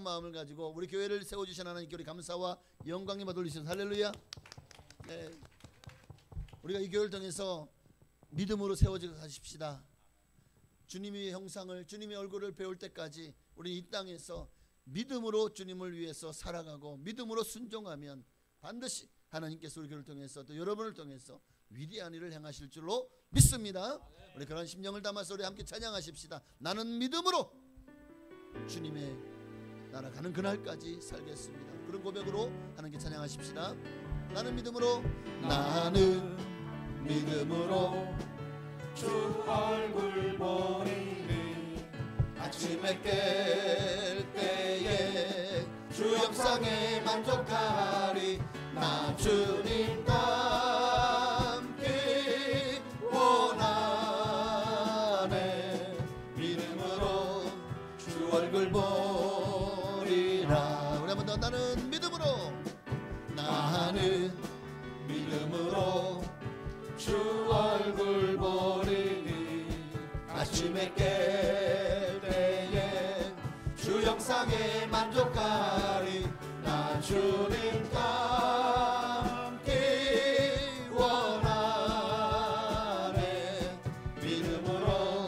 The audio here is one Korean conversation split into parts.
감사한 마음을 가지고 우리 교회를 세워주신 하나님께 우리 감사와 영광님을 돌리시는 할렐루야. 네. 우리가 이 교회를 통해서 믿음으로 세워져 가십시다. 주님의 형상을, 주님의 얼굴을 배울 때까지 우리 이 땅에서 믿음으로 주님을 위해서 살아가고 믿음으로 순종하면 반드시 하나님께서 우리 교회를 통해서 또 여러분을 통해서 위대한 일을 행하실 줄로 믿습니다. 우리 그런 심령을 담아서 우리 함께 찬양하십시다. 나는 믿음으로 주님의 나라 가는 그날까지 살겠습니다. 그런 고백으로 하나님께 찬양하십시다. 나는 믿음으로 주 얼굴 보리니 아침에 깰 때에 주 영상에 만족하리. 나 주님과 함께 원하네. 믿음으로 주 얼굴 보리라. 우리 한번 더. 나는 믿음으로 주 얼굴 보리니 아침에 깰 때에 주 영상에 만족하리. 나 주님과 함께 원하네. 믿음으로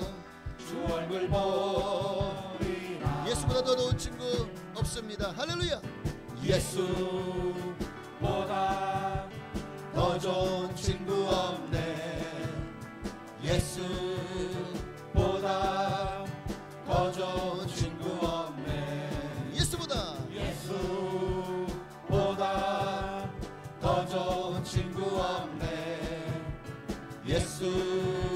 주 얼굴 보리라. 예수보다 더 좋은 친구 없습니다. 할렐루야. 예수보다 더 좋은 친구 없네. 예수보다 더 좋은 친구 없네. 예수보다 더 좋은 친구 없네. 예수보다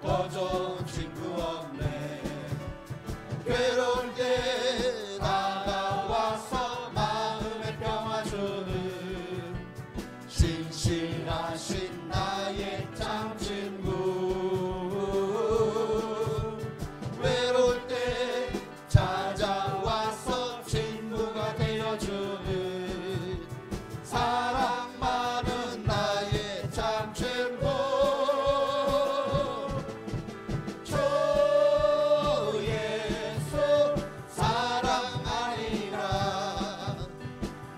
더 좋은 친구 없네. 괴로울 때 다가와서 마음에 평화 주는 신실하신 나의 참 친구. 외로울 때 찾아와서 친구가 되어주는 사랑 많은 나의 참 친구. 주 예수 사랑하리라.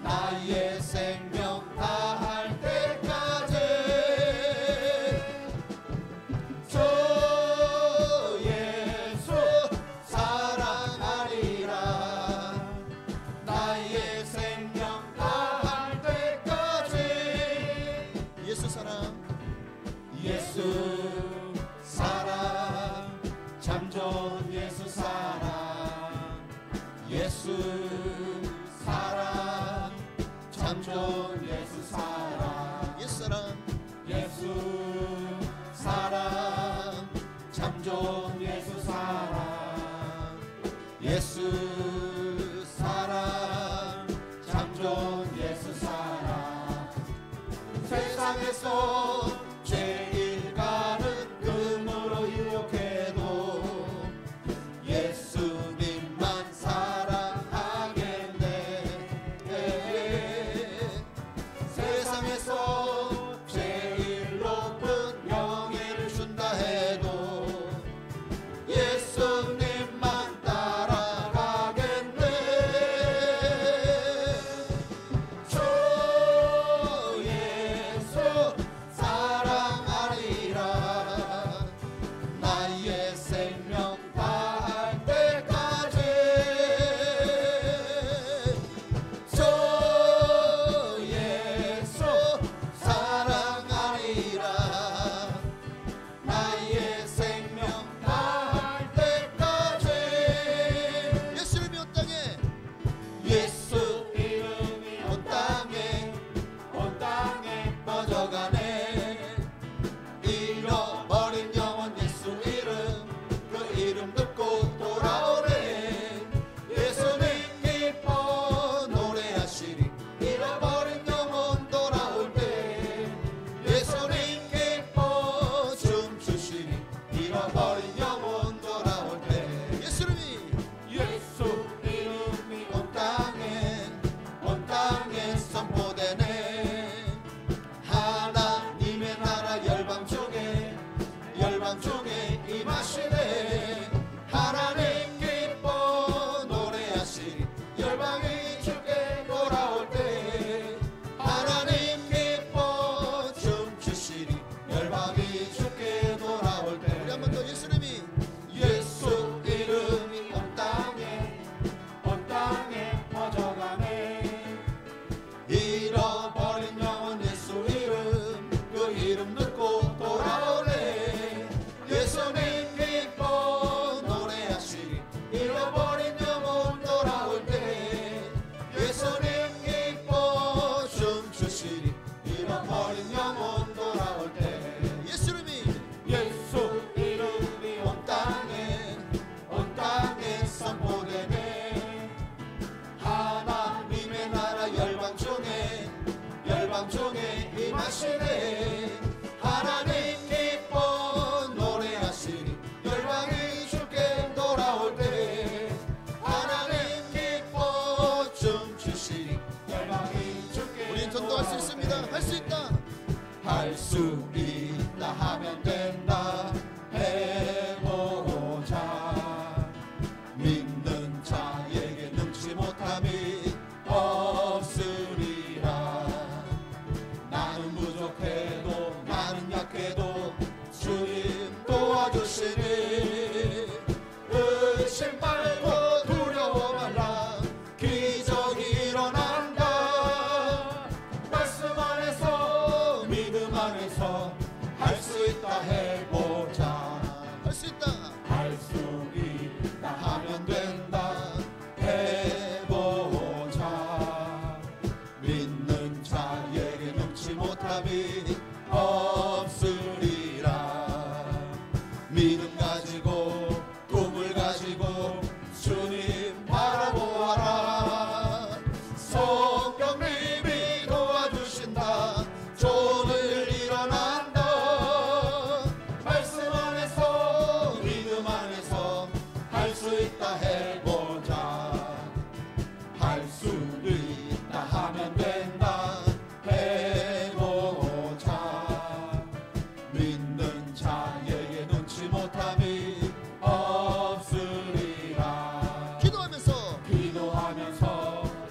나의 생명 다할 때까지. 주 예수 사랑하리라. 나의 생명 다할 때까지. 예수 사랑 참 좋은 예수 사랑. 참 좋은 예수 사랑. 참 좋은 예수 사랑. 참 좋은 예수 사랑. 세상에서 제일 가는 금으로 유혹해도 예수님만 사랑하겠네. 세상에서 제일 높은 명예를 준다 해도 예수님만 따라가겠네. 주 예수 있다 해보자. 할 수 있다 하면 된다 해보자. 믿는 자에게 눈치 못함이 없으리라. 기도하면서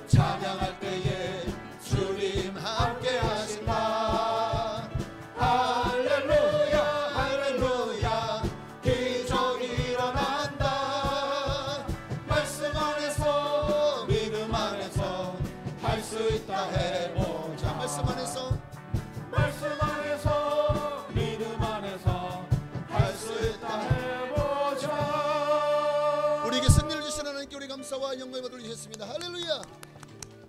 찬양할 때에 주님 함께 하신다. 할렐루야 할렐루야 기적이 일어난다. 말씀 안에서 믿음 안에서 할 수 있다 해보자. 말씀 안에서 믿음 안에서 할 수 있다 해보자. 우리에게 승리를 주신 하나님께 우리 감사와 영광을 돌리셨습니다. 할렐루야.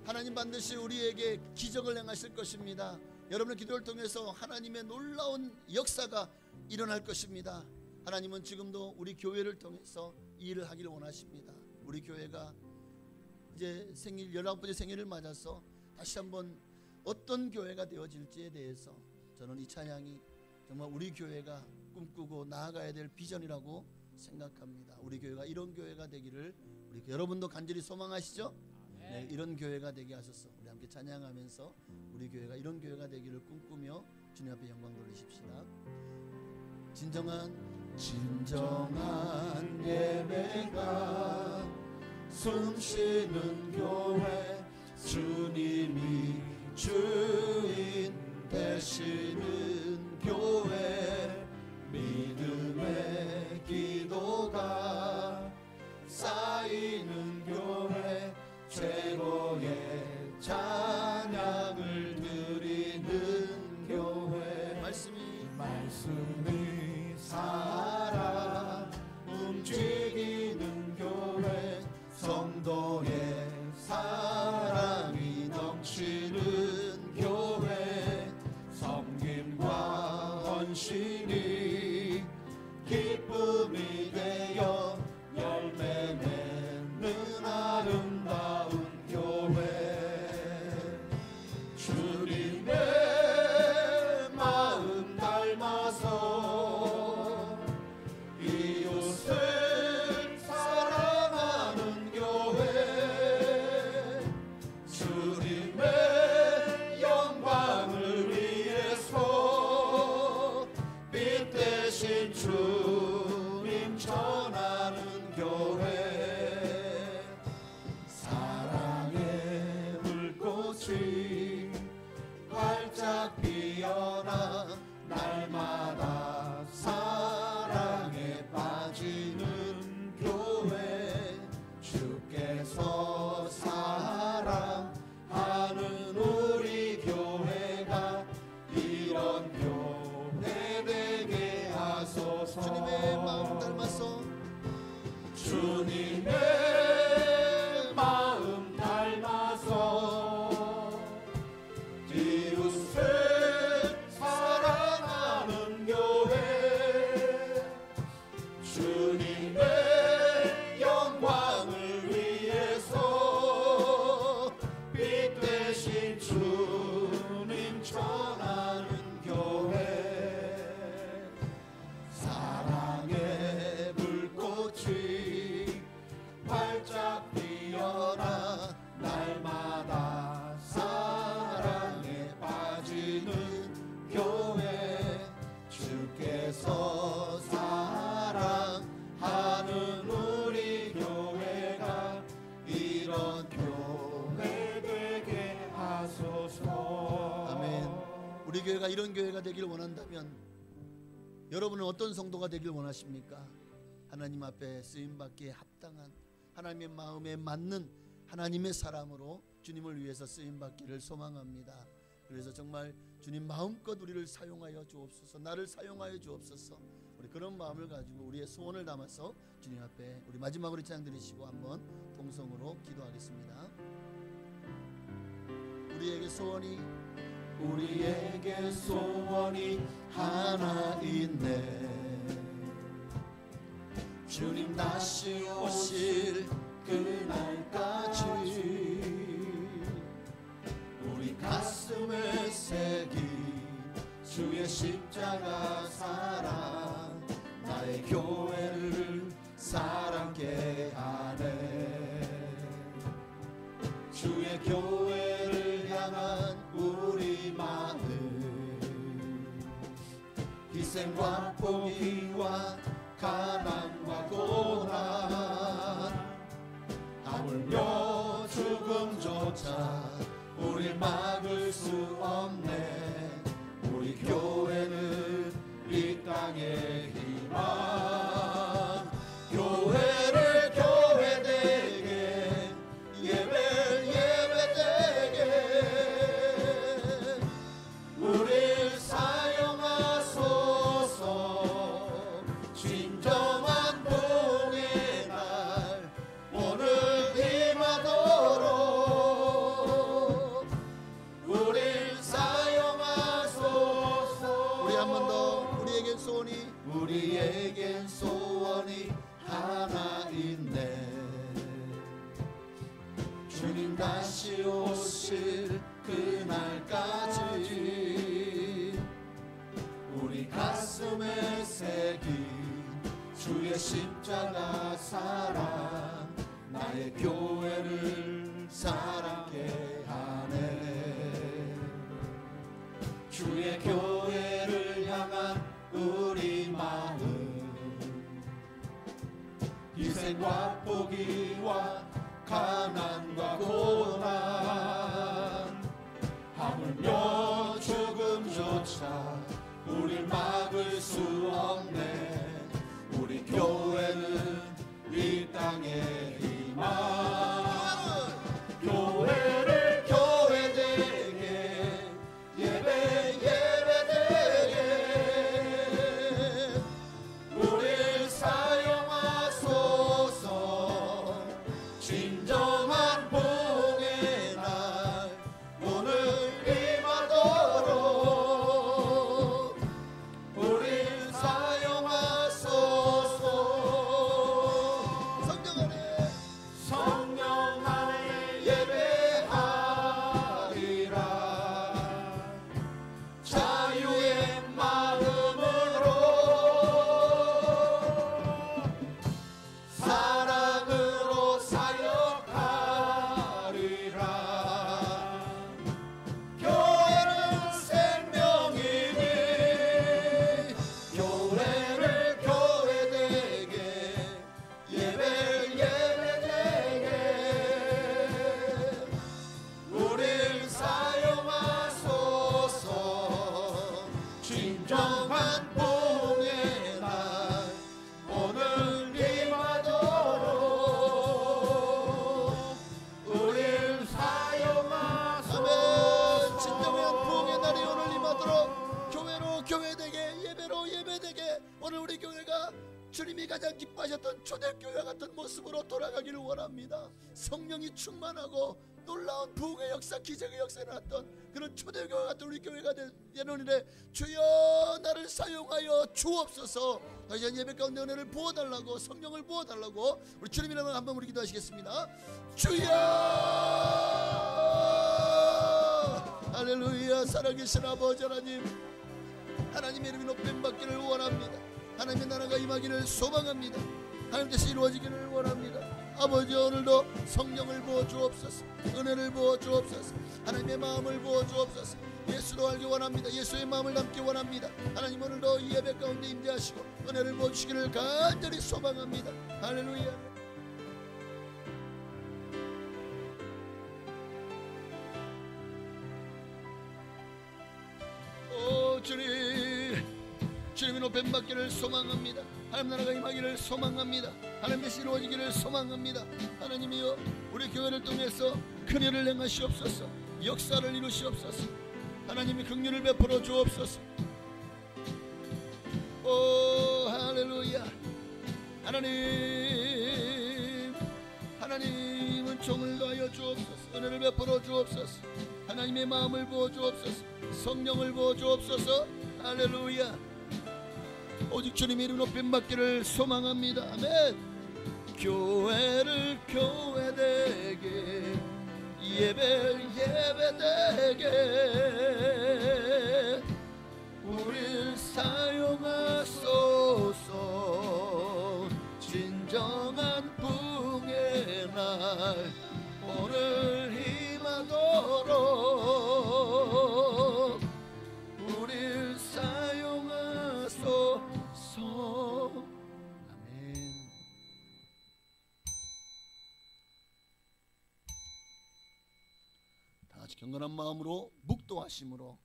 하나님 반드시 우리에게 기적을 행하실 것입니다. 여러분의 기도를 통해서 하나님의 놀라운 역사가 일어날 것입니다. 하나님은 지금도 우리 교회를 통해서 이 일을 하기를 원하십니다. 우리 교회가 이제 생일 19번째 생일을 맞아서 다시 한번 어떤 교회가 되어질지에 대해서 저는 이 찬양이 정말 우리 교회가 꿈꾸고 나아가야 될 비전이라고 생각합니다. 우리 교회가 이런 교회가 되기를 우리 여러분도 간절히 소망하시죠? 네, 이런 교회가 되게 하소서. 우리 함께 찬양하면서 우리 교회가 이런 교회가 되기를 꿈꾸며 주님 앞에 영광 돌리십시다. 진정한 예배가 숨쉬는 교회, 주님이 주인 되시는 교회, 믿음의 기도가 쌓이는 교회, 최고의 찬양을 드리는 교회, 말씀이 살아 움직이는 교회, 성도의 사랑이 넘치는 교회, 섬김과 헌신이 기쁨이 되어 열매 맺는 아름다운 교회, 주님의 마음 닮아서 이웃을 사랑하는 교회, 주님의 영광을 위해서 빛 대신 주님 전하는 교회, 사랑의 불꽃이 활짝 피어나 날마다 사랑에 빠지는 교회, 주께서 사랑하는 우리 교회가 이런 교회 되게 하소서. 주님의 마음 닮아서 주님의 마음 닮아서 이웃을 사랑하는 교회, 주님의 영광을 위해서 빛 대신 주님 전하는 교회, 사랑의 불꽃이 활짝 피어나 날마다 사랑에 빠지는 교회, 주께서 사랑하는 우리 교회가 이런 교회 되게 하소서. 아멘. 우리 교회가 이런 교회가 되기를 원한다면 여러분은 어떤 성도가 되길 원하십니까? 하나님 앞에 쓰임받기에 합당한 하나님의 마음에 맞는 하나님의 사람으로 주님을 위해서 쓰임받기를 소망합니다. 그래서 정말 주님 마음껏 우리를 사용하여 주옵소서. 나를 사용하여 주옵소서. 우리 그런 마음을 가지고 우리의 소원을 담아서 주님 앞에 우리 마지막으로 찬양 드리시고 한번 통성으로 기도하겠습니다. 우리에게 소원이 하나 있네. 주님 다시 오실 그날까지 우리 가슴에 새긴 주의 십자가 사랑, 나의 교회를 사랑케 하소서. 우릴 막을 수 없네. 우리 교회는 이 땅의 희망. 교회를 교회되게, 예배를 예배되게 우릴 사용하소서. 진정한 복의 날 오늘 임하도록 우릴 사용하소서. 우리 한 번 더. 우리에겐 소원이 하나 있네. 주님 다시 오실 그날까지 우리 가슴에 새긴 주의 십자가 사랑, 나의 교회를 사랑케 하네. 주의 교회를 향한 우리 마음, 희생과 포기와 가난과 고난, 하물며 죽음조차 우릴 막을 수 없네. 우리 교회는 이 땅의 희망. 교회를 교회되게, 예배 예배되게 우릴 사용하소서. 진정한 복의 날 오늘 임하도록 우릴 사용하소서. 성령 안에 예배하리라. 자유의 마음으로 사랑으로 사역하리라. 교회는 생명이니 교회를 교회되게, 예배를 예배되게 우릴 사용하소서. 진정한 복의 날 오늘 임하도록 우릴 사용하소서. 아멘. 진정한 부흥의 날이 오늘 임하도록 교회로 교회되게, 예배로 예배되게 오늘 우리 교회가 주님이 가장 기뻐하셨던 초대교회 같은 모습으로 돌아가기를 원합니다. 성령이 충만하고 놀라운 부흥의 역사, 기적의 역사가 일어났던 그런 초대교회 같은 우리 교회가 되는 일에 주여 나를 사용하여 주옵소서. 다시 한 예배 가운데 은혜를 부어달라고, 성령을 부어달라고 우리 주님 이름으로 한번 우리 기도하시겠습니다. 주여. 할렐루야. 살아계신 아버지 하나님, 하나님의 이름이 높임 받기를 원합니다. 하나님의 나라가 임하기를 소망합니다. 하나님께서 이루어지기를 원합니다. 아버지, 오늘도 성령을 부어 주옵소서. 은혜를 부어 주옵소서. 하나님의 마음을 부어 주옵소서. 예수로 알기 원합니다. 예수의 마음을 담기 원합니다. 하나님, 오늘도 이 예배 가운데 임재하시고 은혜를 부어 주시기를 간절히 소망합니다. 할렐루야. 오 주님의 높임 받기를 소망합니다. 하나님 나라가 임하기를 소망합니다. 하나님께서 이루어지기를 소망합니다. 하나님이여, 우리 교회를 통해서 큰 일을 행하시옵소서. 역사를 이루시옵소서. 하나님이 긍휼을 베풀어 주옵소서. 오 할렐루야. 하나님은 종을 다하여 주옵소서. 은혜를 베풀어 주옵소서. 하나님의 마음을 부어 주옵소서. 성령을 부어 주옵소서. 할렐루야. 오직 주님의 이름 높임 받기를 소망합니다. 아멘. 교회를 교회되게, 예배를 예배되게 우릴 사용하소서. 진정한 부흥의 날 오늘 임하도록 우릴 사용하소서. 아멘. 다 아주 경건한 마음으로 묵도하심으로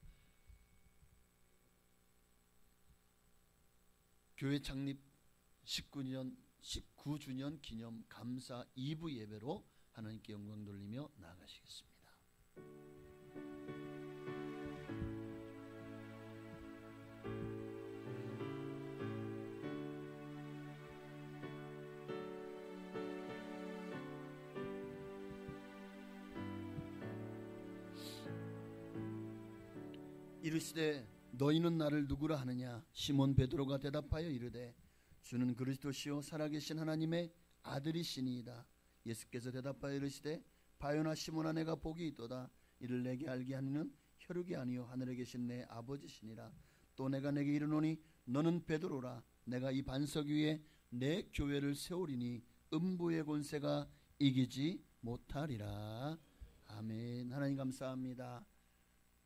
교회 창립 19주년 기념 감사 2부 예배로 하나님께 영광 돌리며 나아가시겠습니다. 이르시되 너희는 나를 누구라 하느냐? 시몬 베드로가 대답하여 이르되 주는 그리스도시요 살아계신 하나님의 아들이시니이다. 예수께서 대답하여 이르시되 바요나 시몬아 내가 복이 있도다. 이를 내게 알게 하니는 혈육이 아니요 하늘에 계신 내 아버지시니라. 또 내가 내게 이르노니 너는 베드로라. 내가 이 반석 위에 내 교회를 세우리니 음부의 권세가 이기지 못하리라. 아멘. 하나님 감사합니다.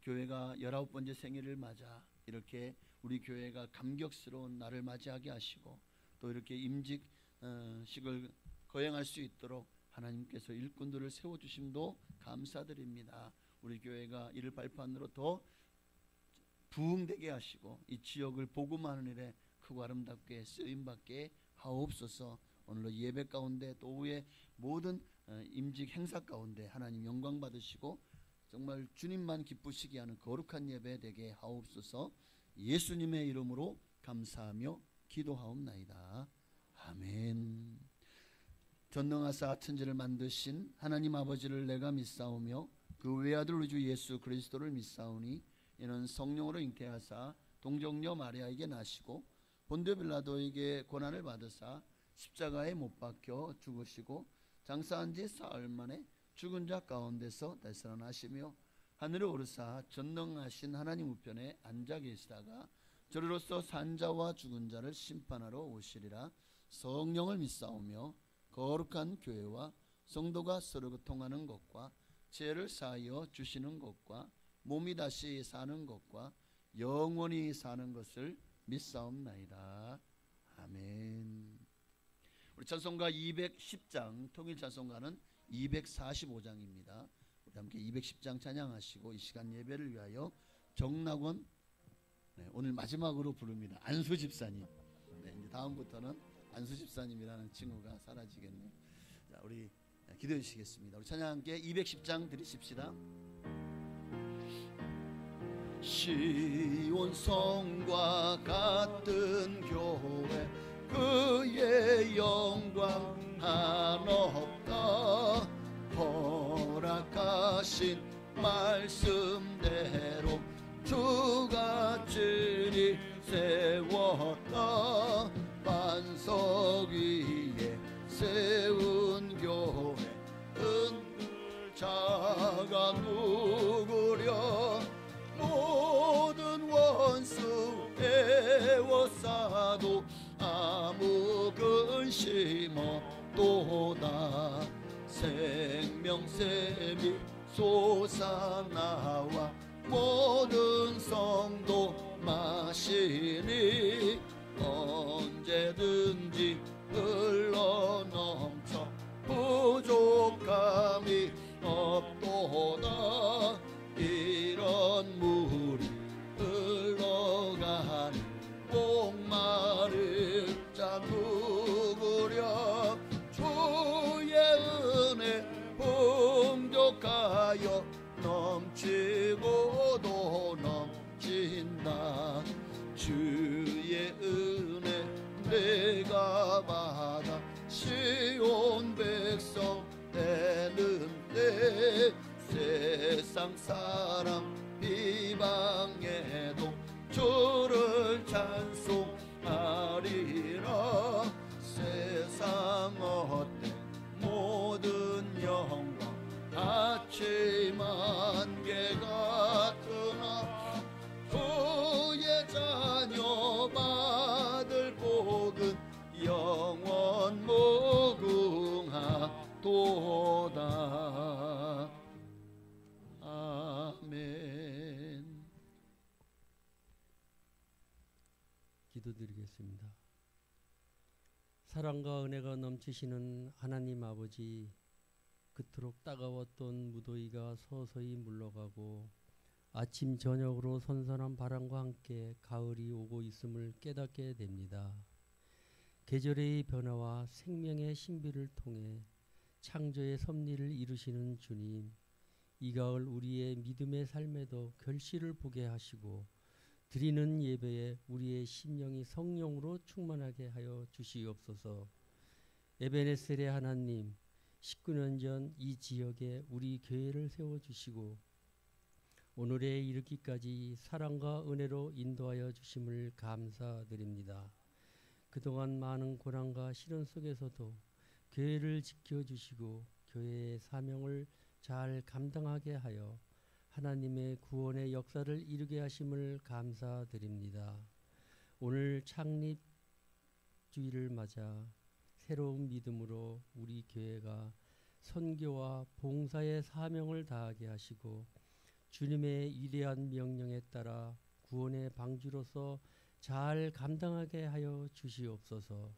교회가 19번째 생일을 맞아 이렇게 우리 교회가 감격스러운 날을 맞이하게 하시고 또 이렇게 임직식을 거행할 수 있도록 하나님께서 일꾼들을 세워주심도 감사드립니다. 우리 교회가 이를 발판으로 더 부흥되게 하시고 이 지역을 복음하는 일에 크고 아름답게 쓰임받게 하옵소서. 오늘로 예배 가운데 또 후에 모든 임직 행사 가운데 하나님 영광 받으시고 정말 주님만 기쁘시게 하는 거룩한 예배 되게 하옵소서. 예수님의 이름으로 감사하며 기도하옵나이다. 아멘. 전능하사 천지를 만드신 하나님 아버지를 내가 믿사오며 그 외아들 우리 주 예수 그리스도를 믿사오니 이는 성령으로 잉태하사 동정녀 마리아에게 나시고 본디오 빌라도에게 고난을 받으사 십자가에 못 박혀 죽으시고 장사한 지 사흘 만에 죽은 자 가운데서 다시 살아나시며 하늘에 오르사 전능하신 하나님 우편에 앉아 계시다가 저리로서 산 자와 죽은 자를 심판하러 오시리라. 성령을 믿사오며 거룩한 교회와 성도가 서로 교통하는 것과 죄를 사하여 주시는 것과 몸이 다시 사는 것과 영원히 사는 것을 믿사옵나이다. 아멘. 우리 찬송가 210장 통일 찬송가는 245장입니다. 우리 함께 210장 찬양하시고 이 시간 예배를 위하여 정낙원 오늘 마지막으로 부릅니다. 안수 집사님. 이제 다음부터는 안수 집사님이라는 친구가 사라지겠네요. 자, 우리 기도해 주시겠습니다. 우리 찬양 함께 210장 드리십시다. 시온 성과 같은 교회 그의 영광 한없다. 허락하신 말씀대로 주가 진히 세웠다. 반석 위에 세운 교회 은자가 누구려. 모든 원수 에워싸도 아무 근심 없도다. 생명샘이 솟아나와 모든 성도 마시니 언제든지 흘러넘쳐 부족함이 없도다. 이런 물이 흘러가니 목마를 자 누구랴. 주의 은혜 풍족하여 넘치고도 넘친다. 주의 은혜 내가 받아 시온 백성 되는데 세상 사람 비방해도 주를 찬송하리라. 세상 어때 모든 영광 아침 안개 같으나 주의 자녀 받을 복은 영원 무궁하도다. 아멘. 기도드리겠습니다. 사랑과 은혜가 넘치시는 하나님 아버지, 그토록 따가웠던 무더위가 서서히 물러가고 아침 저녁으로 선선한 바람과 함께 가을이 오고 있음을 깨닫게 됩니다. 계절의 변화와 생명의 신비를 통해 창조의 섭리를 이루시는 주님, 이 가을 우리의 믿음의 삶에도 결실을 보게 하시고 드리는 예배에 우리의 심령이 성령으로 충만하게 하여 주시옵소서. 에베네셀의 하나님, 19년 전 이 지역에 우리 교회를 세워주시고 오늘에 이르기까지 사랑과 은혜로 인도하여 주심을 감사드립니다. 그동안 많은 고난과 시련 속에서도 교회를 지켜주시고 교회의 사명을 잘 감당하게 하여 하나님의 구원의 역사를 이루게 하심을 감사드립니다. 오늘 창립주일을 맞아 새로운 믿음으로 우리 교회가 선교와 봉사의 사명을 다하게 하시고 주님의 위대한 명령에 따라 구원의 방주로서 잘 감당하게 하여 주시옵소서.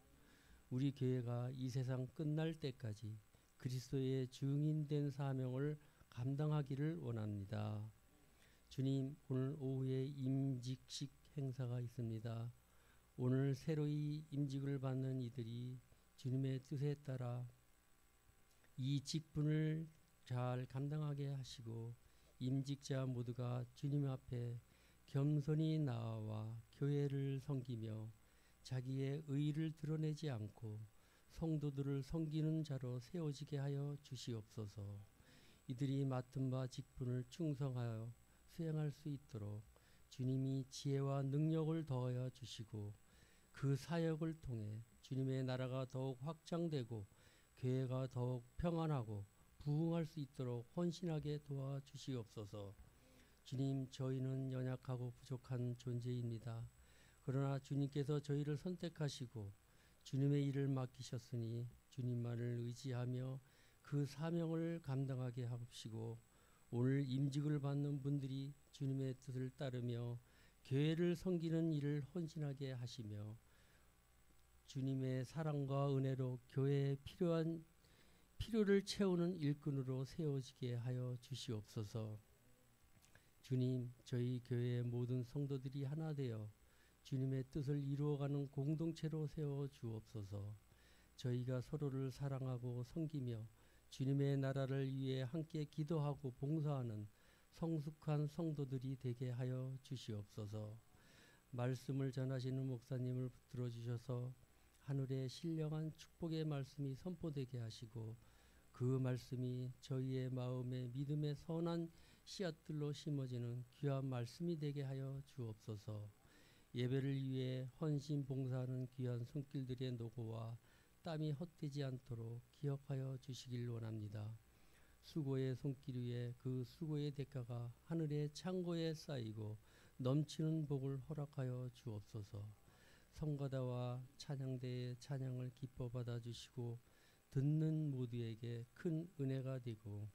우리 교회가 이 세상 끝날 때까지 그리스도의 증인된 사명을 감당하기를 원합니다. 주님, 오늘 오후에 임직식 행사가 있습니다. 오늘 새로이 임직을 받는 이들이 주님의 뜻에 따라 이 직분을 잘 감당하게 하시고 임직자 모두가 주님 앞에 겸손히 나아와 교회를 섬기며 자기의 의를 드러내지 않고 성도들을 섬기는 자로 세워지게 하여 주시옵소서. 이들이 맡은 바 직분을 충성하여 수행할 수 있도록 주님이 지혜와 능력을 더하여 주시고 그 사역을 통해 주님의 나라가 더욱 확장되고 교회가 더욱 평안하고 부흥할 수 있도록 헌신하게 도와주시옵소서. 주님, 저희는 연약하고 부족한 존재입니다. 그러나 주님께서 저희를 선택하시고 주님의 일을 맡기셨으니 주님만을 의지하며 그 사명을 감당하게 하옵시고 오늘 임직을 받는 분들이 주님의 뜻을 따르며 교회를 섬기는 일을 헌신하게 하시며 주님의 사랑과 은혜로 교회에 필요를 채우는 일꾼으로 세워지게 하여 주시옵소서. 주님, 저희 교회의 모든 성도들이 하나 되어 주님의 뜻을 이루어가는 공동체로 세워 주옵소서. 저희가 서로를 사랑하고 섬기며 주님의 나라를 위해 함께 기도하고 봉사하는 성숙한 성도들이 되게 하여 주시옵소서. 말씀을 전하시는 목사님을 붙들어 주셔서 하늘의 신령한 축복의 말씀이 선포되게 하시고 그 말씀이 저희의 마음에 믿음의 선한 씨앗들로 심어지는 귀한 말씀이 되게 하여 주옵소서. 예배를 위해 헌신 봉사하는 귀한 손길들의 노고와 땀이 헛되지 않도록 기억하여 주시길 원합니다. 수고의 손길 위에 그 수고의 대가가 하늘의 창고에 쌓이고 넘치는 복을 허락하여 주옵소서. 성가다와 찬양대의 찬양을 기뻐 받아주시고 듣는 모두에게 큰 은혜가 되고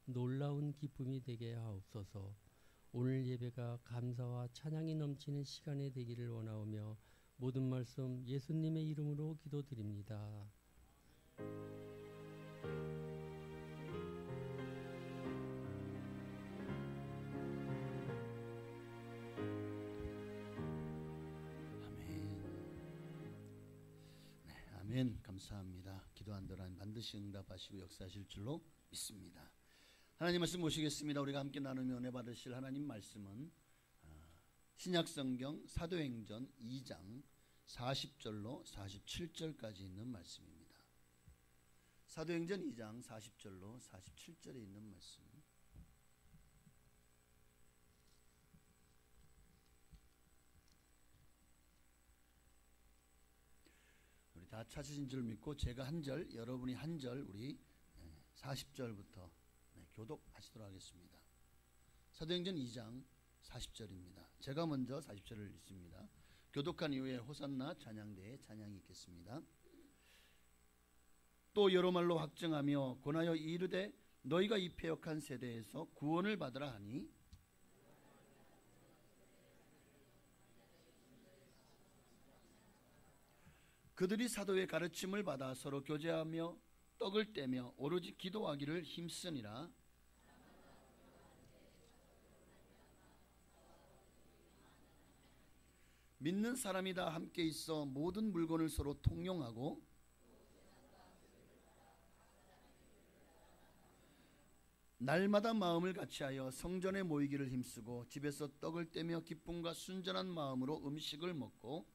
놀라운 기쁨이 되게 하옵소서. 오늘 예배가 감사와 찬양이 넘치는 시간이 되기를 원하오며 모든 말씀 예수님의 이름으로 기도드립니다. 아멘. 감사합니다. 기도한 대로 반드시 응답하시고 역사하실 줄로 믿습니다. 하나님 말씀 모시겠습니다. 우리가 함께 나누며 은혜 받으실 하나님 말씀은 신약성경 사도행전 2장 40절로 47절까지 있는 말씀입니다. 사도행전 2장 40절로 47절에 있는 말씀. 우리 다 찾으신 줄 믿고 제가 한 절, 여러분이 한 절, 우리 40절부터 교독하시도록 하겠습니다. 사도행전 2장 40절입니다. 제가 먼저 40절을 읽습니다. 교독한 이후에 호산나 찬양대에 찬양이 있겠습니다. 또 여러 말로 확증하며 권하여 이르되 너희가 이 패역한 세대에서 구원을 받으라 하니 그들이 사도의 가르침을 받아 서로 교제하며 떡을 떼며 오로지 기도하기를 힘쓰니라. 믿는 사람이 다 함께 있어 모든 물건을 서로 통용하고 날마다 마음을 같이하여 성전에 모이기를 힘쓰고 집에서 떡을 떼며 기쁨과 순전한 마음으로 음식을 먹고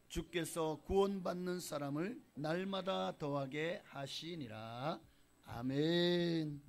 주께서 구원받는 사람을 날마다 더하게 하시니라. 아멘.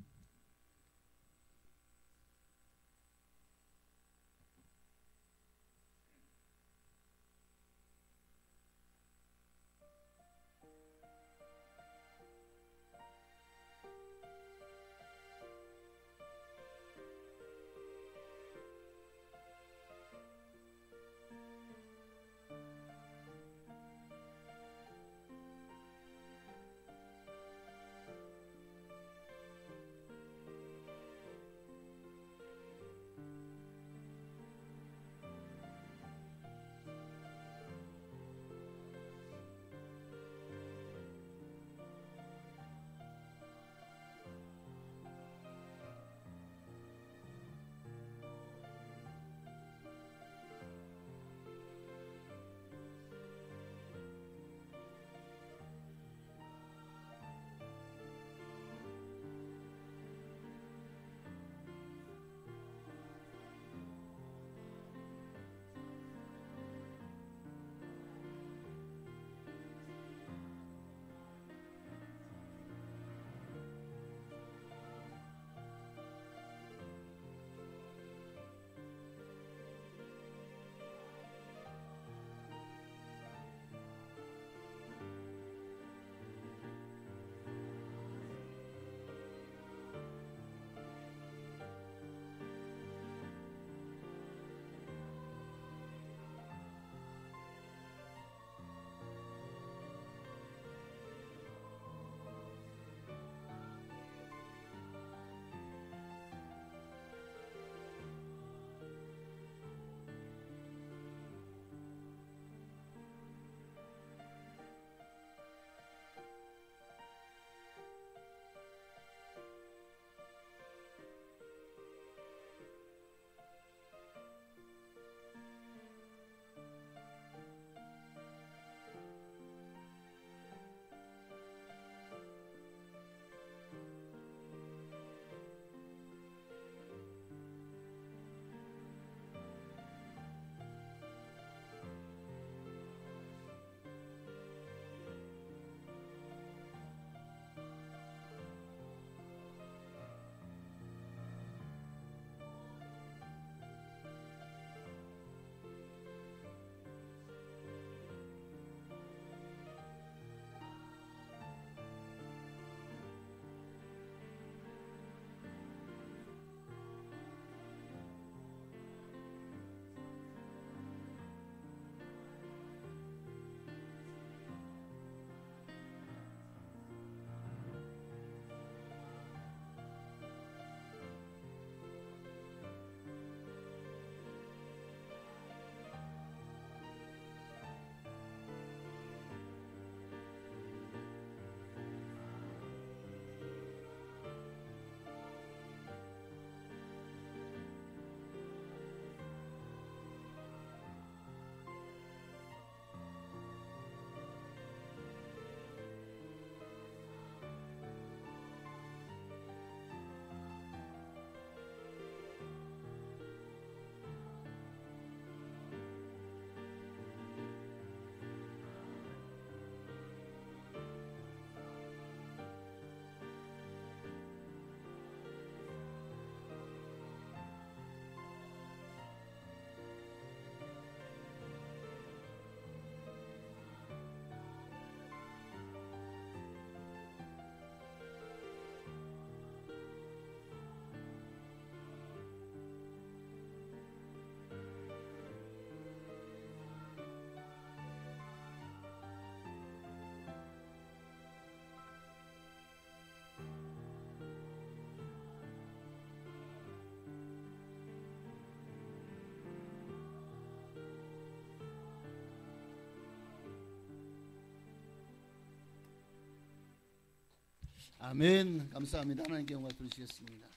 아멘. 감사합니다. 하나님께 영광 돌리시겠습니다.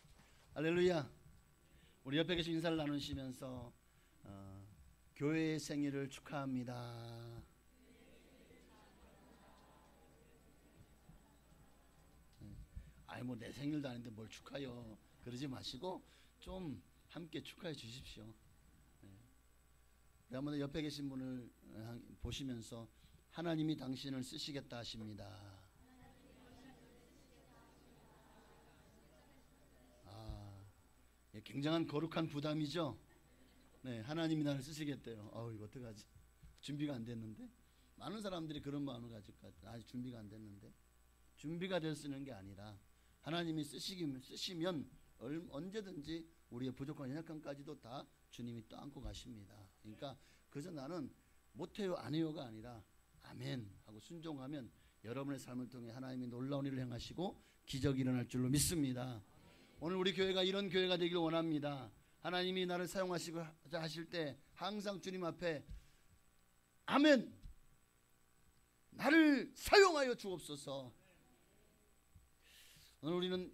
할렐루야. 우리 옆에 계신 인사를 나누시면서 교회의 생일을 축하합니다. 아이 뭐 내 생일도 아닌데 뭘 축하요. 그러지 마시고 좀 함께 축하해 주십시오. 한번 옆에 계신 분을 보시면서 하나님이 당신을 쓰시겠다 하십니다. 굉장한 거룩한 부담이죠. 네, 하나님이 나를 쓰시겠대요. 이거 어떡하지? 준비가 안 됐는데. 많은 사람들이 그런 마음을 가질 것 같아요. 아직 준비가 안 됐는데. 준비가 될 쓰는 게 아니라 하나님이 쓰시면 언제든지 우리의 부족한 연약함까지도 다 주님이 또 안고 가십니다. 그러니까 그래서 나는 못해요 안 해요가 아니라 아멘 하고 순종하면 여러분의 삶을 통해 하나님이 놀라운 일을 행하시고 기적이 일어날 줄로 믿습니다. 오늘 우리 교회가 이런 교회가 되기를 원합니다. 하나님이 나를 사용하시고 하실 때 항상 주님 앞에 아멘, 나를 사용하여 주옵소서. 오늘 우리는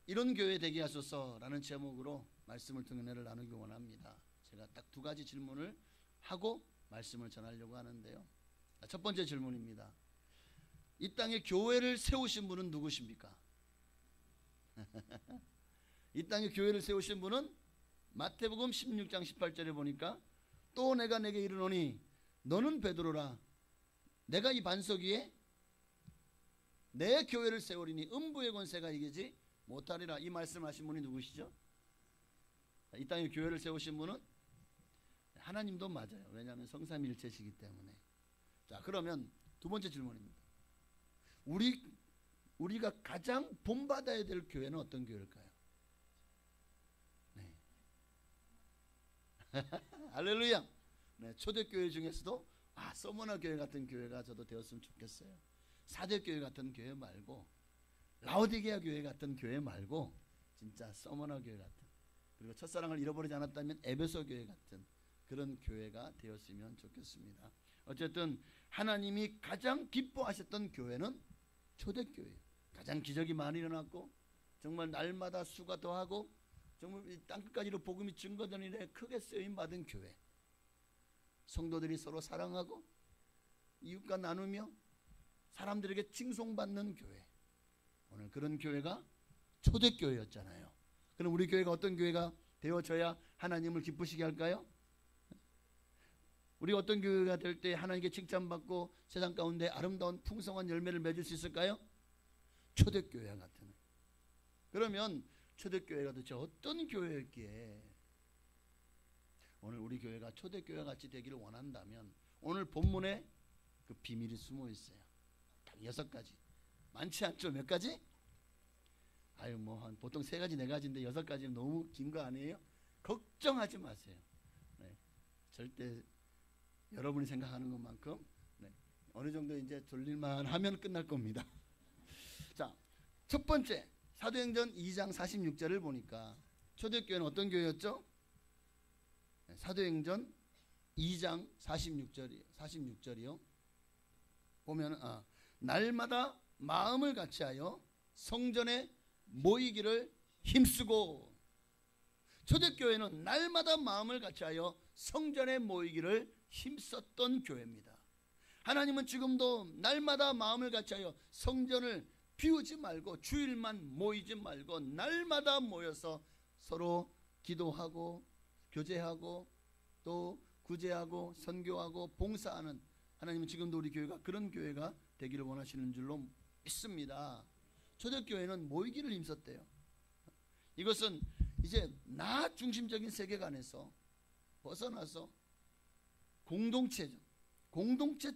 이런 교회 되게 하소서라는 제목으로 말씀을 통해 은혜를 나누기 원합니다. 제가 딱 두 가지 질문을 하고 말씀을 전하려고 하는데요. 첫 번째 질문입니다. 이 땅에 교회를 세우신 분은 누구십니까? 이 땅에 교회를 세우신 분은 마태복음 16장 18절에 보니까 또 내가 내게 이르노니 너는 베드로라 내가 이 반석 위에 내 교회를 세우리니 음부의 권세가 이기지 못하리라. 이 말씀하신 분이 누구시죠? 이 땅에 교회를 세우신 분은 하나님도 맞아요. 왜냐하면 성삼일체시기 때문에. 자, 그러면 두 번째 질문입니다. 우리가 가장 본받아야 될 교회는 어떤 교회일까요? 네. 할렐루야. 네, 초대교회 중에서도 서머나 교회 같은 교회가 저도 되었으면 좋겠어요. 사대교회 같은 교회 말고 라오디게아 교회 같은 교회 말고 진짜 서머나 교회 같은, 그리고 첫사랑을 잃어버리지 않았다면 에베소 교회 같은 그런 교회가 되었으면 좋겠습니다. 어쨌든 하나님이 가장 기뻐하셨던 교회는 초대교회예요. 가장 기적이 많이 일어났고 정말 날마다 수가 더하고 정말 땅끝까지로 복음이 증거되는 일에 크게 쓰임받은 교회. 성도들이 서로 사랑하고 이웃과 나누며 사람들에게 칭송받는 교회. 오늘 그런 교회가 초대교회였잖아요. 그럼 우리 교회가 어떤 교회가 되어져야 하나님을 기쁘시게 할까요? 우리가 어떤 교회가 될 때 하나님께 칭찬받고 세상 가운데 아름다운 풍성한 열매를 맺을 수 있을까요? 초대교회 같은. 그러면 초대교회가 도대체 어떤 교회였기에 오늘 우리 교회가 초대교회 같이 되기를 원한다면 오늘 본문에 그 비밀이 숨어 있어요. 딱 6가지. 많지 않죠? 몇 가지? 한 보통 3가지 4가지인데 6가지는 너무 긴 거 아니에요? 걱정하지 마세요. 네, 절대 여러분이 생각하는 것만큼 어느 정도 이제 졸릴만 하면 끝날 겁니다. 자, 첫 번째 사도행전 2장 46절을 보니까 초대교회는 어떤 교회였죠? 사도행전 2장 46절이요. 보면 날마다 마음을 같이하여 성전에 모이기를 힘쓰고. 초대교회는 날마다 마음을 같이하여 성전에 모이기를 힘썼던 교회입니다. 하나님은 지금도 날마다 마음을 같이하여 성전을 비우지 말고 주일만 모이지 말고 날마다 모여서 서로 기도하고 교제하고 또 구제하고 선교하고 봉사하는, 하나님은 지금도 우리 교회가 그런 교회가 되기를 원하시는 줄로 믿습니다. 초대교회는 모이기를 힘썼대요. 이것은 이제 나 중심적인 세계관에서 벗어나서 공동체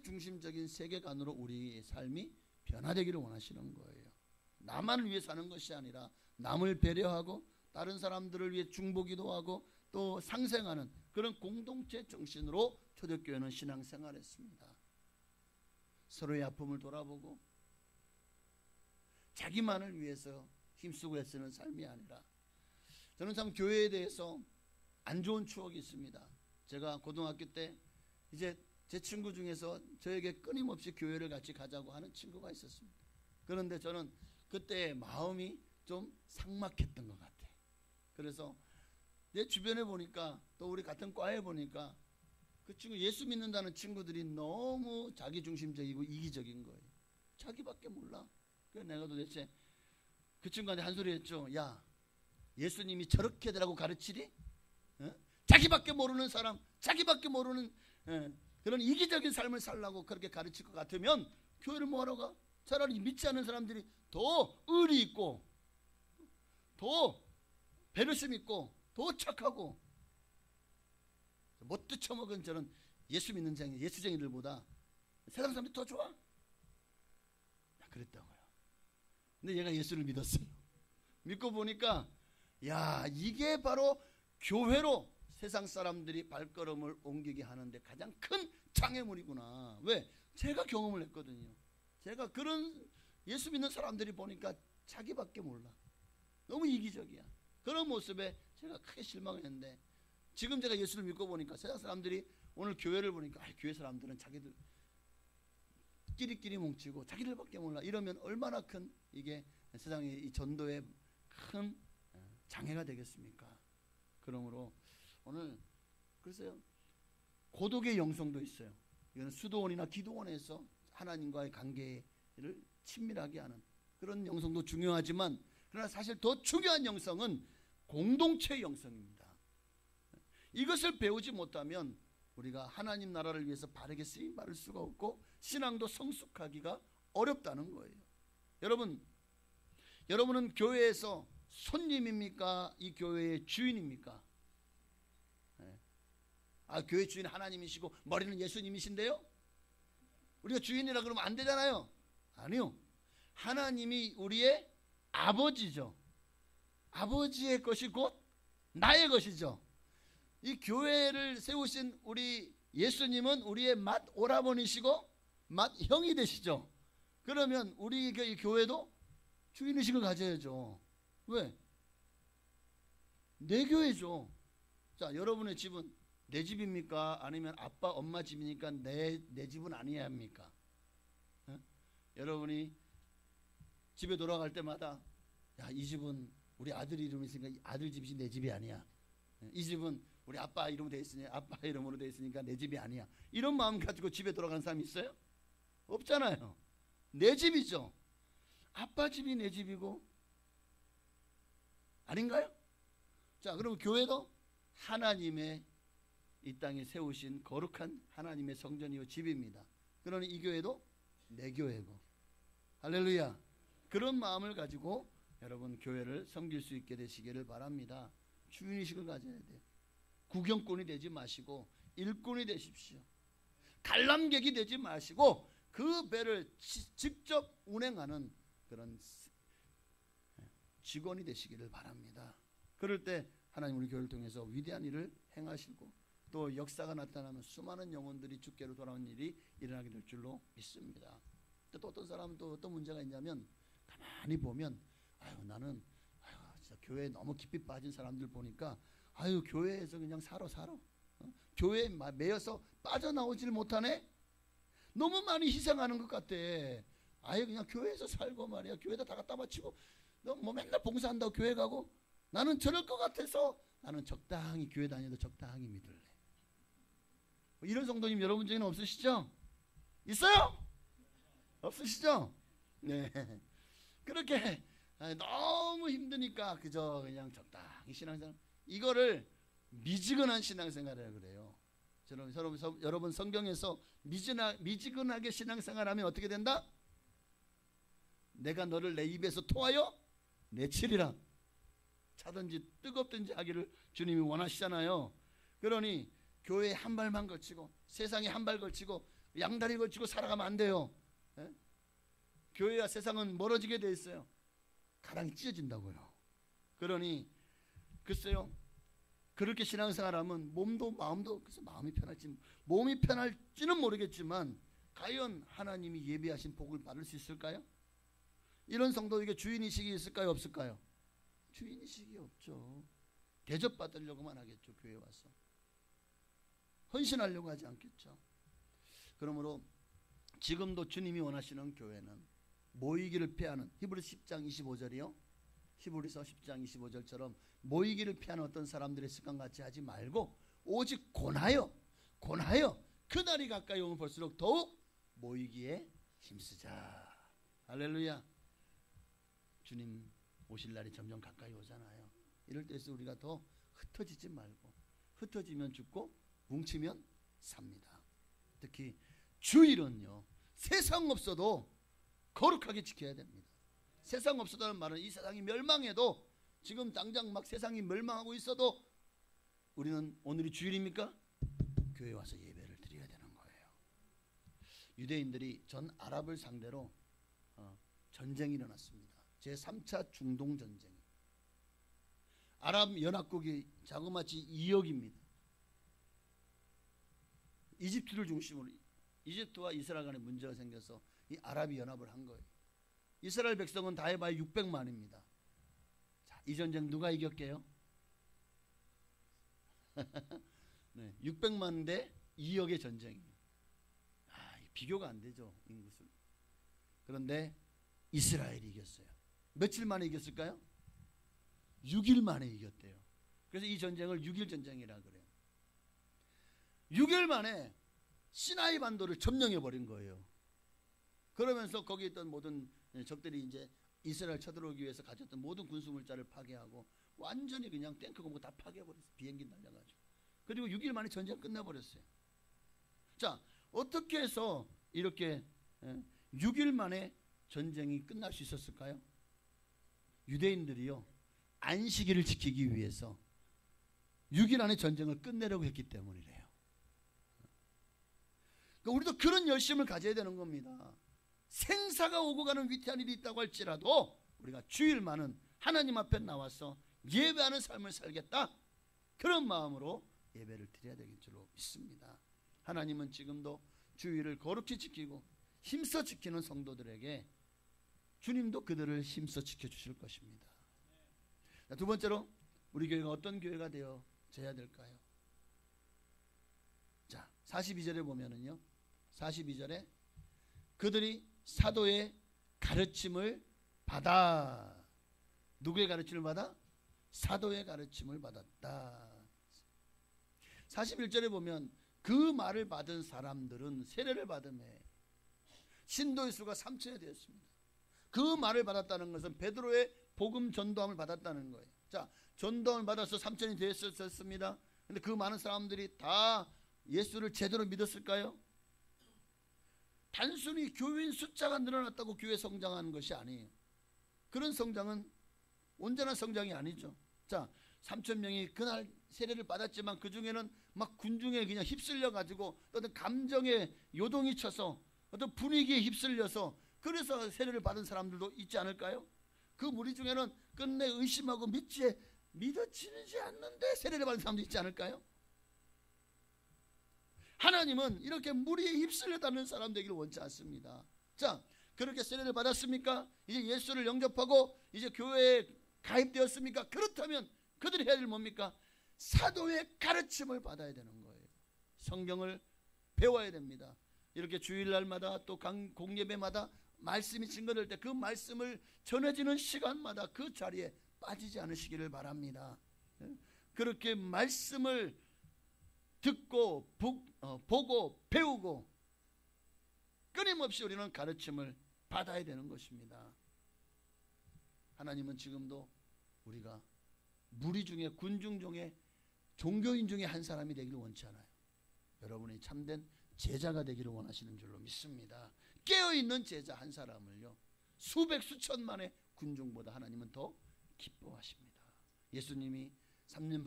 중심적인 세계관으로 우리의 삶이 변화되기를 원하시는 거예요. 나만을 위해 사는 것이 아니라 남을 배려하고 다른 사람들을 위해 중보기도 하고 또 상생하는 그런 공동체 정신으로 초대교회는 신앙생활했습니다. 서로의 아픔을 돌아보고 자기만을 위해서 힘쓰고 애쓰는 삶이 아니라, 저는 참 교회에 대해서 안 좋은 추억이 있습니다. 제가 고등학교 때 이제 제 친구 중에서 저에게 끊임없이 교회를 같이 가자고 하는 친구가 있었습니다. 그런데 저는 그때 마음이 좀 삭막했던 것 같아. 그래서 내 주변에 보니까 또 우리 같은 과에 보니까 그 친구 예수 믿는다는 친구들이 너무 자기중심적이고 이기적인 거예요. 자기밖에 몰라. 그래서 내가 도대체 그 친구한테 한 소리 했죠. 야, 예수님이 저렇게들하고 가르치리? 어? 자기밖에 모르는 사람, 자기밖에 모르는 그런 이기적인 삶을 살라고 그렇게 가르칠 것 같으면 교회를 뭐하러 가? 차라리 믿지 않는 사람들이 더 의리 있고 더 배려심 있고 더 착하고 못 뛰쳐먹은 저런 예수 믿는 예수쟁이들보다 세상 사람들이 더 좋아. 그랬다고요. 근데 얘가 예수를 믿었어요. 믿고 보니까 야, 이게 바로 교회로 세상 사람들이 발걸음을 옮기게 하는데 가장 큰 장애물이구나. 왜? 제가 경험을 했거든요. 제가 그런 예수 믿는 사람들이 보니까 자기밖에 몰라. 너무 이기적이야. 그런 모습에 제가 크게 실망했는데 지금 제가 예수를 믿고 보니까 세상 사람들이 오늘 교회를 보니까 교회 사람들은 자기들 끼리끼리 뭉치고 자기들밖에 몰라. 이러면 얼마나 큰 이게 세상의 이 전도에 큰 장애가 되겠습니까? 그러므로 오늘 글쎄요, 고독의 영성도 있어요. 이거는 수도원이나 기도원에서 하나님과의 관계를 친밀하게 하는 그런 영성도 중요하지만 그러나 사실 더 중요한 영성은 공동체의 영성입니다. 이것을 배우지 못하면 우리가 하나님 나라를 위해서 바르게 쓰임 받을 수가 없고 신앙도 성숙하기가 어렵다는 거예요. 여러분은 교회에서 손님입니까? 이 교회의 주인입니까? 교회 주인 하나님이시고 머리는 예수님이신데요? 우리가 주인이라 그러면 안 되잖아요. 아니요. 하나님이 우리의 아버지죠. 아버지의 것이 곧 나의 것이죠. 이 교회를 세우신 우리 예수님은 우리의 맏 오라버니시고 맏 형이 되시죠. 그러면 우리 이 교회도 주인의식을 가져야죠. 왜? 내 교회죠. 자, 여러분의 집은 내 집입니까? 아니면 아빠 엄마 집이니까 내 집은 아니야 합니까? 여러분이 집에 돌아갈 때마다 야, 이 집은 우리 아들 이름이 있으니까 아들 집이지 내 집이 아니야. 이 집은 우리 아빠 이름으로 돼 있으니 아빠 이름으로 돼 있으니까 내 집이 아니야. 이런 마음 가지고 집에 돌아가는 사람이 있어요? 없잖아요. 내 집이죠. 아빠 집이 내 집이고 아닌가요? 자, 그럼 교회도 하나님의 이 땅에 세우신 거룩한 하나님의 성전이요 집입니다. 그러니 이 교회도 내 교회고. 할렐루야. 그런 마음을 가지고 여러분 교회를 섬길 수 있게 되시기를 바랍니다. 주인의식을 가져야 돼요. 구경꾼이 되지 마시고 일꾼이 되십시오. 관람객이 되지 마시고 그 배를 직접 운행하는 그런 직원이 되시기를 바랍니다. 그럴 때 하나님 우리 교회를 통해서 위대한 일을 행하시고 또 역사가 나타나면 수많은 영혼들이 주께로 돌아오는 일이 일어나게 될 줄로 믿습니다. 또 어떤 사람은 또 어떤 문제가 있냐면 가만히 보면 나는 진짜 교회에 너무 깊이 빠진 사람들 보니까 교회에서 그냥 살아 교회에 매여서 빠져나오질 못하네. 너무 많이 희생하는 것 같아. 그냥 교회에서 살고 말이야. 교회에다 다 갖다 바치고 너 뭐 맨날 봉사한다고 교회 가고 나는 저럴 것 같아서 나는 적당히 교회 다녀도 적당히 믿을래. 이런 성도님 여러분 중에는 없으시죠? 있어요? 없으시죠? 네. 그렇게 너무 힘드니까 그저 그냥 적당히 신앙생활, 이거를 미지근한 신앙생활이라고 그래요. 여러분 성경에서 미지근하게 신앙생활하면 어떻게 된다? 내가 너를 내 입에서 토하여 내치리라. 차든지 뜨겁든지 하기를 주님이 원하시잖아요. 그러니 교회에 한 발만 걸치고 세상에 한 발 걸치고 양다리 걸치고 살아가면 안 돼요. 교회와 세상은 멀어지게 돼 있어요. 가랑이 찢어진다고요. 그러니 글쎄요, 그렇게 신앙생활하면 몸도 마음도 그래서 몸이 편할지는 모르겠지만 과연 하나님이 예비하신 복을 받을 수 있을까요? 이런 성도에게 주인의식이 있을까요? 없을까요? 주인의식이 없죠. 대접받으려고만 하겠죠. 교회 와서 헌신하려고 하지 않겠죠. 그러므로 지금도 주님이 원하시는 교회는 모이기를 피하는, 히브리서 10장 25절이요. 히브리서 10장 25절처럼 모이기를 피하는 어떤 사람들의 습관 같이 하지 말고 오직 권하여 그날이 가까이 오면 볼수록 더욱 모이기에 힘쓰자. 할렐루야. 주님 오실 날이 점점 가까이 오잖아요. 이럴 때에서 우리가 더 흩어지지 말고, 흩어지면 죽고 뭉치면 삽니다. 특히 주일은요, 세상 없어도 거룩하게 지켜야 됩니다. 세상 없어도는 말은 이 세상이 멸망해도, 지금 당장 막 세상이 멸망하고 있어도 우리는 오늘이 주일입니까? 교회 와서 예배를 드려야 되는 거예요. 유대인들이 전 아랍을 상대로 전쟁이 일어났습니다. 제3차 중동 전쟁. 아랍 연합국이 자그마치 2억입니다. 이집트를 중심으로, 이집트와 이스라엘 간에 문제가 생겨서 이 아랍이 연합을 한 거예요. 이스라엘 백성은 다 해봐야 600만입니다. 자, 이 전쟁 누가 이겼게요? 네, 600만 대 2억의 전쟁이에요. 비교가 안 되죠, 인구수. 그런데 이스라엘이 이겼어요. 며칠 만에 이겼을까요? 6일 만에 이겼대요. 그래서 이 전쟁을 6일 전쟁이라 그래요. 6일 만에 시나이 반도를 점령해 버린 거예요. 그러면서 거기 있던 모든 적들이 이제 이스라엘 쳐들어오기 위해서 가졌던 모든 군수물자를 파괴하고 완전히 그냥 탱크고 뭐 다 파괴해버렸어요. 비행기 날려가지고. 그리고 6일 만에 전쟁 끝내버렸어요. 자, 어떻게 해서 이렇게 6일 만에 전쟁이 끝날 수 있었을까요? 유대인들이요, 안식일을 지키기 위해서 6일 안에 전쟁을 끝내려고 했기 때문이래요. 그러니까 우리도 그런 열심을 가져야 되는 겁니다. 생사가 오고 가는 위태한 일이 있다고 할지라도 우리가 주일만은 하나님 앞에 나와서 예배하는 삶을 살겠다, 그런 마음으로 예배를 드려야 되길 줄로 믿습니다. 하나님은 지금도 주일을 거룩히 지키고 힘써 지키는 성도들에게 주님도 그들을 힘써 지켜주실 것입니다. 두 번째로 우리 교회가 어떤 교회가 되어져야 될까요? 자, 42절에 보면은요, 42절에 그들이 사도의 가르침을 받아, 누구의 가르침을 받아? 사도의 가르침을 받았다. 41절에 보면 그 말을 받은 사람들은 세례를 받음에 신도의 수가 3천이 되었습니다. 그 말을 받았다는 것은 베드로의 복음 전도함을 받았다는 거예요. 자, 전도함을 받아서 3천이 되었습니다. 근데 그 많은 사람들이 다 예수를 제대로 믿었을까요? 단순히 교회인 숫자가 늘어났다고 교회 성장하는 것이 아니에요. 그런 성장은 온전한 성장이 아니죠. 자, 3천 명이 그날 세례를 받았지만 그 중에는 막 군중에 그냥 휩쓸려 가지고 어떤 감정에 요동이 쳐서 어떤 분위기에 휩쓸려서 그래서 세례를 받은 사람들도 있지 않을까요? 그 무리 중에는 끝내 의심하고 믿어지지 않는데 세례를 받은 사람도 있지 않을까요? 하나님은 이렇게 무리에 휩쓸려다는 사람 되기를 원치 않습니다. 자, 그렇게 세례를 받았습니까? 이제 예수를 영접하고 이제 교회에 가입되었습니까? 그렇다면 그들이 해야 될 뭡니까? 사도의 가르침을 받아야 되는 거예요. 성경을 배워야 됩니다. 이렇게 주일날마다 또 공예배마다 말씀이 증거될 때 그 말씀을 전해지는 시간마다 그 자리에 빠지지 않으시기를 바랍니다. 그렇게 말씀을 듣고 보고 배우고 끊임없이 우리는 가르침을 받아야 되는 것입니다. 하나님은 지금도 우리가 무리 중에 군중 중에 종교인 중에 한 사람이 되기를 원치 않아요. 여러분이 참된 제자가 되기를 원하시는 줄로 믿습니다. 깨어있는 제자 한 사람을요, 수백 수천만의 군중보다 하나님은 더 기뻐하십니다. 예수님이 3년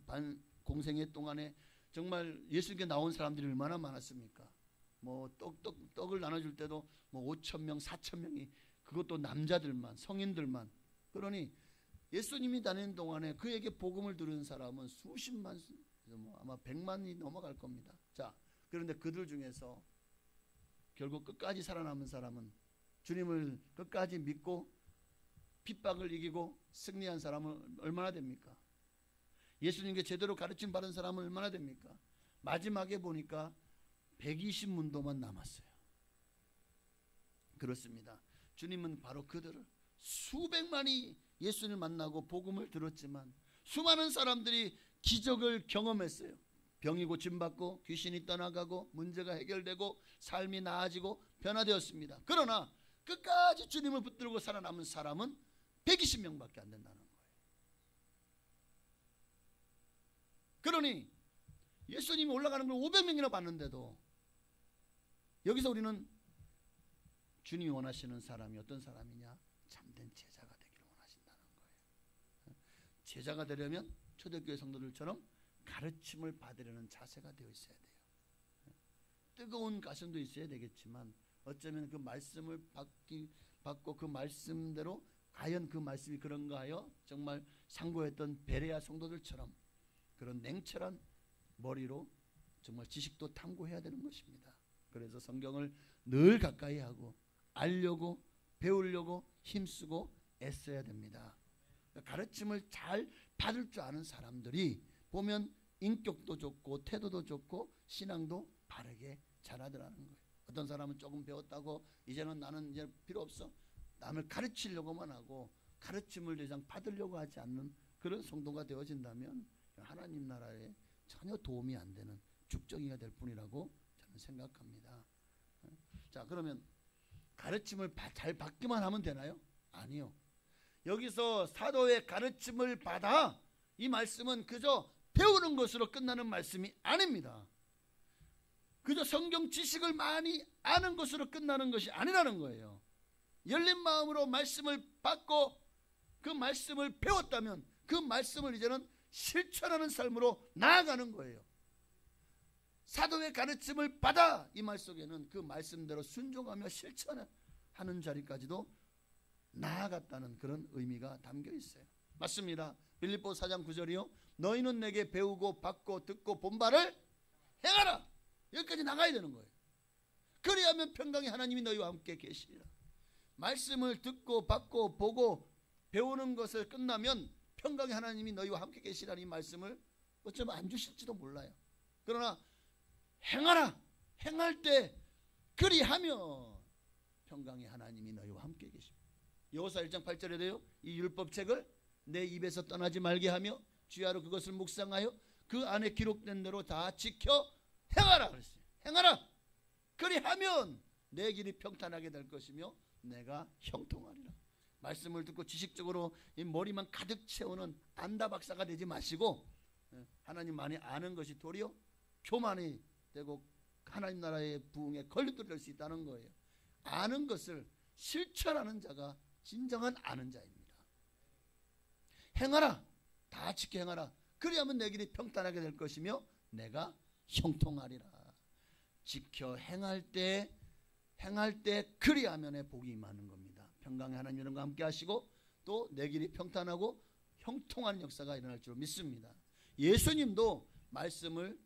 반 공생애 동안에 정말 예수님께 나온 사람들이 얼마나 많았습니까? 뭐 떡을 나눠줄 때도 뭐 5천 명, 4천 명이, 그것도 남자들만, 성인들만. 그러니 예수님이 다니는 동안에 그에게 복음을 들은 사람은 수십만, 아마 100만이 넘어갈 겁니다. 자, 그런데 그들 중에서 결국 끝까지 살아남은 사람은, 주님을 끝까지 믿고 핍박을 이기고 승리한 사람은 얼마나 됩니까? 예수님께 제대로 가르침 받은 사람은 얼마나 됩니까? 마지막에 보니까 120문도만 남았어요. 그렇습니다. 주님은 바로 그들을, 수백만이 예수님을 만나고 복음을 들었지만 수많은 사람들이 기적을 경험했어요. 병이 고침받고 귀신이 떠나가고 문제가 해결되고 삶이 나아지고 변화되었습니다. 그러나 끝까지 주님을 붙들고 살아남은 사람은 120명밖에 안 된다는 거예요. 그러니 예수님이 올라가는 걸 500명이나 봤는데도 여기서 우리는 주님이 원하시는 사람이 어떤 사람이냐? 참된 제자가 되기를 원하신다는 거예요. 제자가 되려면 초대교회 성도들처럼 가르침을 받으려는 자세가 되어 있어야 돼요. 뜨거운 가슴도 있어야 되겠지만 어쩌면 그 말씀을 받고 그 말씀대로 과연 그 말씀이 그런가 하여 정말 상고했던 베레아 성도들처럼 그런 냉철한 머리로 정말 지식도 탐구해야 되는 것입니다. 그래서 성경을 늘 가까이 하고 알려고 배우려고 힘쓰고 애써야 됩니다. 가르침을 잘 받을 줄 아는 사람들이 보면 인격도 좋고 태도도 좋고 신앙도 바르게 자라더라는 거예요. 어떤 사람은 조금 배웠다고 이제는 나는 이제 필요 없어, 남을 가르치려고만 하고 가르침을 더 이상 받으려고 하지 않는 그런 성도가 되어진다면 하나님 나라에 전혀 도움이 안 되는 죽정이가 될 뿐이라고 저는 생각합니다. 자, 그러면 가르침을 잘 받기만 하면 되나요? 아니요. 여기서 사도의 가르침을 받아, 이 말씀은 그저 배우는 것으로 끝나는 말씀이 아닙니다. 그저 성경 지식을 많이 아는 것으로 끝나는 것이 아니라는 거예요. 열린 마음으로 말씀을 받고 그 말씀을 배웠다면 그 말씀을 이제는 실천하는 삶으로 나아가는 거예요. 사도의 가르침을 받아, 이 말 속에는 그 말씀대로 순종하며 실천하는 자리까지도 나아갔다는 그런 의미가 담겨 있어요. 맞습니다. 빌립보 4장 9절이요. 너희는 내게 배우고 받고 듣고 본 바를 행하라. 여기까지 나가야 되는 거예요. 그리하면 평강의 하나님이 너희와 함께 계시리라. 말씀을 듣고 받고 보고 배우는 것을 끝나면 평강의 하나님이 너희와 함께 계시라는 이 말씀을 어쩌면 안 주실지도 몰라요. 그러나 행하라. 행할 때 그리하면 평강의 하나님이 너희와 함께 계십니다. 여호수아 1장 8절에도요. 이 율법책을 내 입에서 떠나지 말게 하며 주야로 그것을 묵상하여 그 안에 기록된 대로 다 지켜 행하라 그랬어요. 행하라. 그리하면 내 길이 평탄하게 될 것이며 내가 형통하리라. 말씀을 듣고 지식적으로 이 머리만 가득 채우는 안다 박사가 되지 마시고 하나님 많이 아는 것이 도리어 교만이 되고 하나님 나라의 부흥에 걸림돌이 될 수 있다는 거예요. 아는 것을 실천하는 자가 진정한 아는 자입니다. 행하라. 다 지켜 행하라. 그리하면 내 길이 평탄하게 될 것이며 내가 형통하리라. 지켜 행할 때 그리하면의 복이 임하는 겁니다. 평강의 하나님 여러분과 함께 하시고 또 내 길이 평탄하고 형통하는 역사가 일어날 줄 믿습니다. 예수님도 말씀을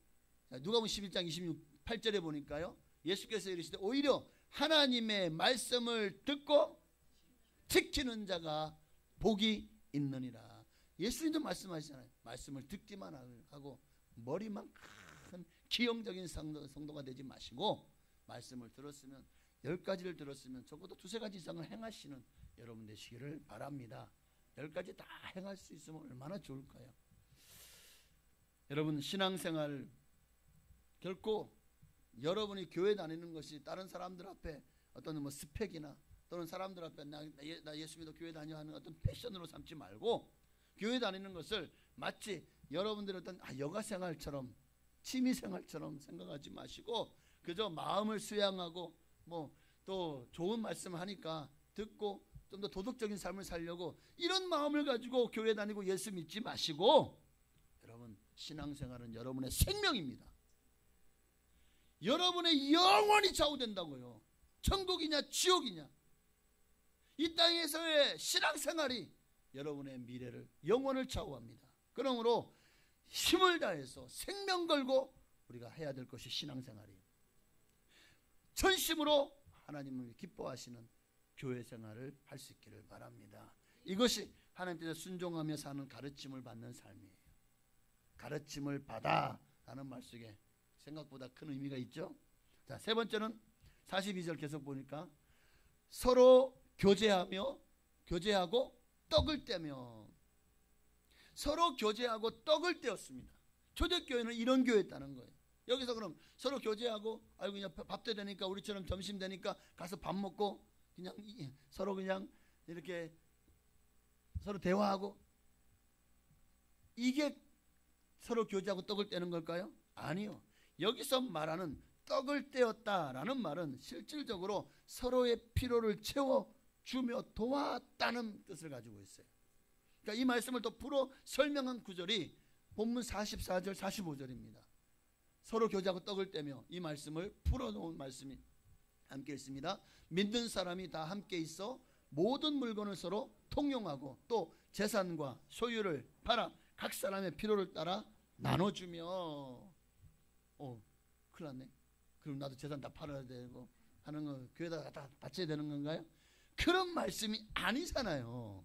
누가복음 11장 28절에 보니까요. 예수께서 이르시되 오히려 하나님의 말씀을 듣고 지키는 자가 복이 있느니라. 예수님도 말씀하시잖아요. 말씀을 듣기만 하고 머리만 큰 기형적인 성도가 되지 마시고 말씀을 들었으면 10가지를 들었으면 적어도 2-3가지 이상을 행하시는 여러분 되시기를 바랍니다. 10가지 다 행할 수 있으면 얼마나 좋을까요? 여러분 신앙생활 결코 여러분이 교회 다니는 것이 다른 사람들 앞에 어떤 스펙이나 또는 사람들 앞에 나 예수 믿어 교회 다녀 하는 어떤 패션으로 삼지 말고 교회 다니는 것을 마치 여러분들의 어떤 여가생활처럼 취미생활처럼 생각하지 마시고 그저 마음을 수양하고 또 좋은 말씀 하니까 듣고 좀 더 도덕적인 삶을 살려고 이런 마음을 가지고 교회 다니고 예수 믿지 마시고 여러분 신앙생활은 여러분의 생명입니다. 여러분의 영원히 좌우된다고요. 천국이냐 지옥이냐. 이 땅에서의 신앙생활이 여러분의 미래를 영원을 좌우합니다. 그러므로 힘을 다해서 생명 걸고 우리가 해야 될 것이 신앙생활이에요. 전심으로 하나님을 기뻐하시는 교회 생활을 할 수 있기를 바랍니다. 이것이 하나님께서 순종하며 사는 가르침을 받는 삶이에요. 가르침을 받아 라는 말 속에 생각보다 큰 의미가 있죠. 자, 세 번째는 42절 계속 보니까 서로 교제하고 떡을 떼며. 서로 교제하고 떡을 떼었습니다. 초대교회는 이런 교회였다는 거예요. 여기서 그럼 서로 교제하고, 아이고 그냥 밥 때 되니까 우리처럼 점심 되니까 가서 밥 먹고 그냥 서로 그냥 이렇게 서로 대화하고, 이게 서로 교제하고 떡을 떼는 걸까요? 아니요. 여기서 말하는 떡을 떼었다라는 말은 실질적으로 서로의 필요를 채워주며 도왔다는 뜻을 가지고 있어요. 그러니까 이 말씀을 더 풀어 설명한 구절이 본문 44절 45절입니다. 서로 교제하고 떡을 떼며, 이 말씀을 풀어놓은 말씀이 함께 있습니다. 믿는 사람이 다 함께 있어 모든 물건을 서로 통용하고 또 재산과 소유를 팔아 각 사람의 필요를 따라 나눠주며. 큰일 났네. 그럼 나도 재산 다 팔아야 되고 하는 거, 교회에다 다 바쳐야 되는 건가요? 그런 말씀이 아니잖아요.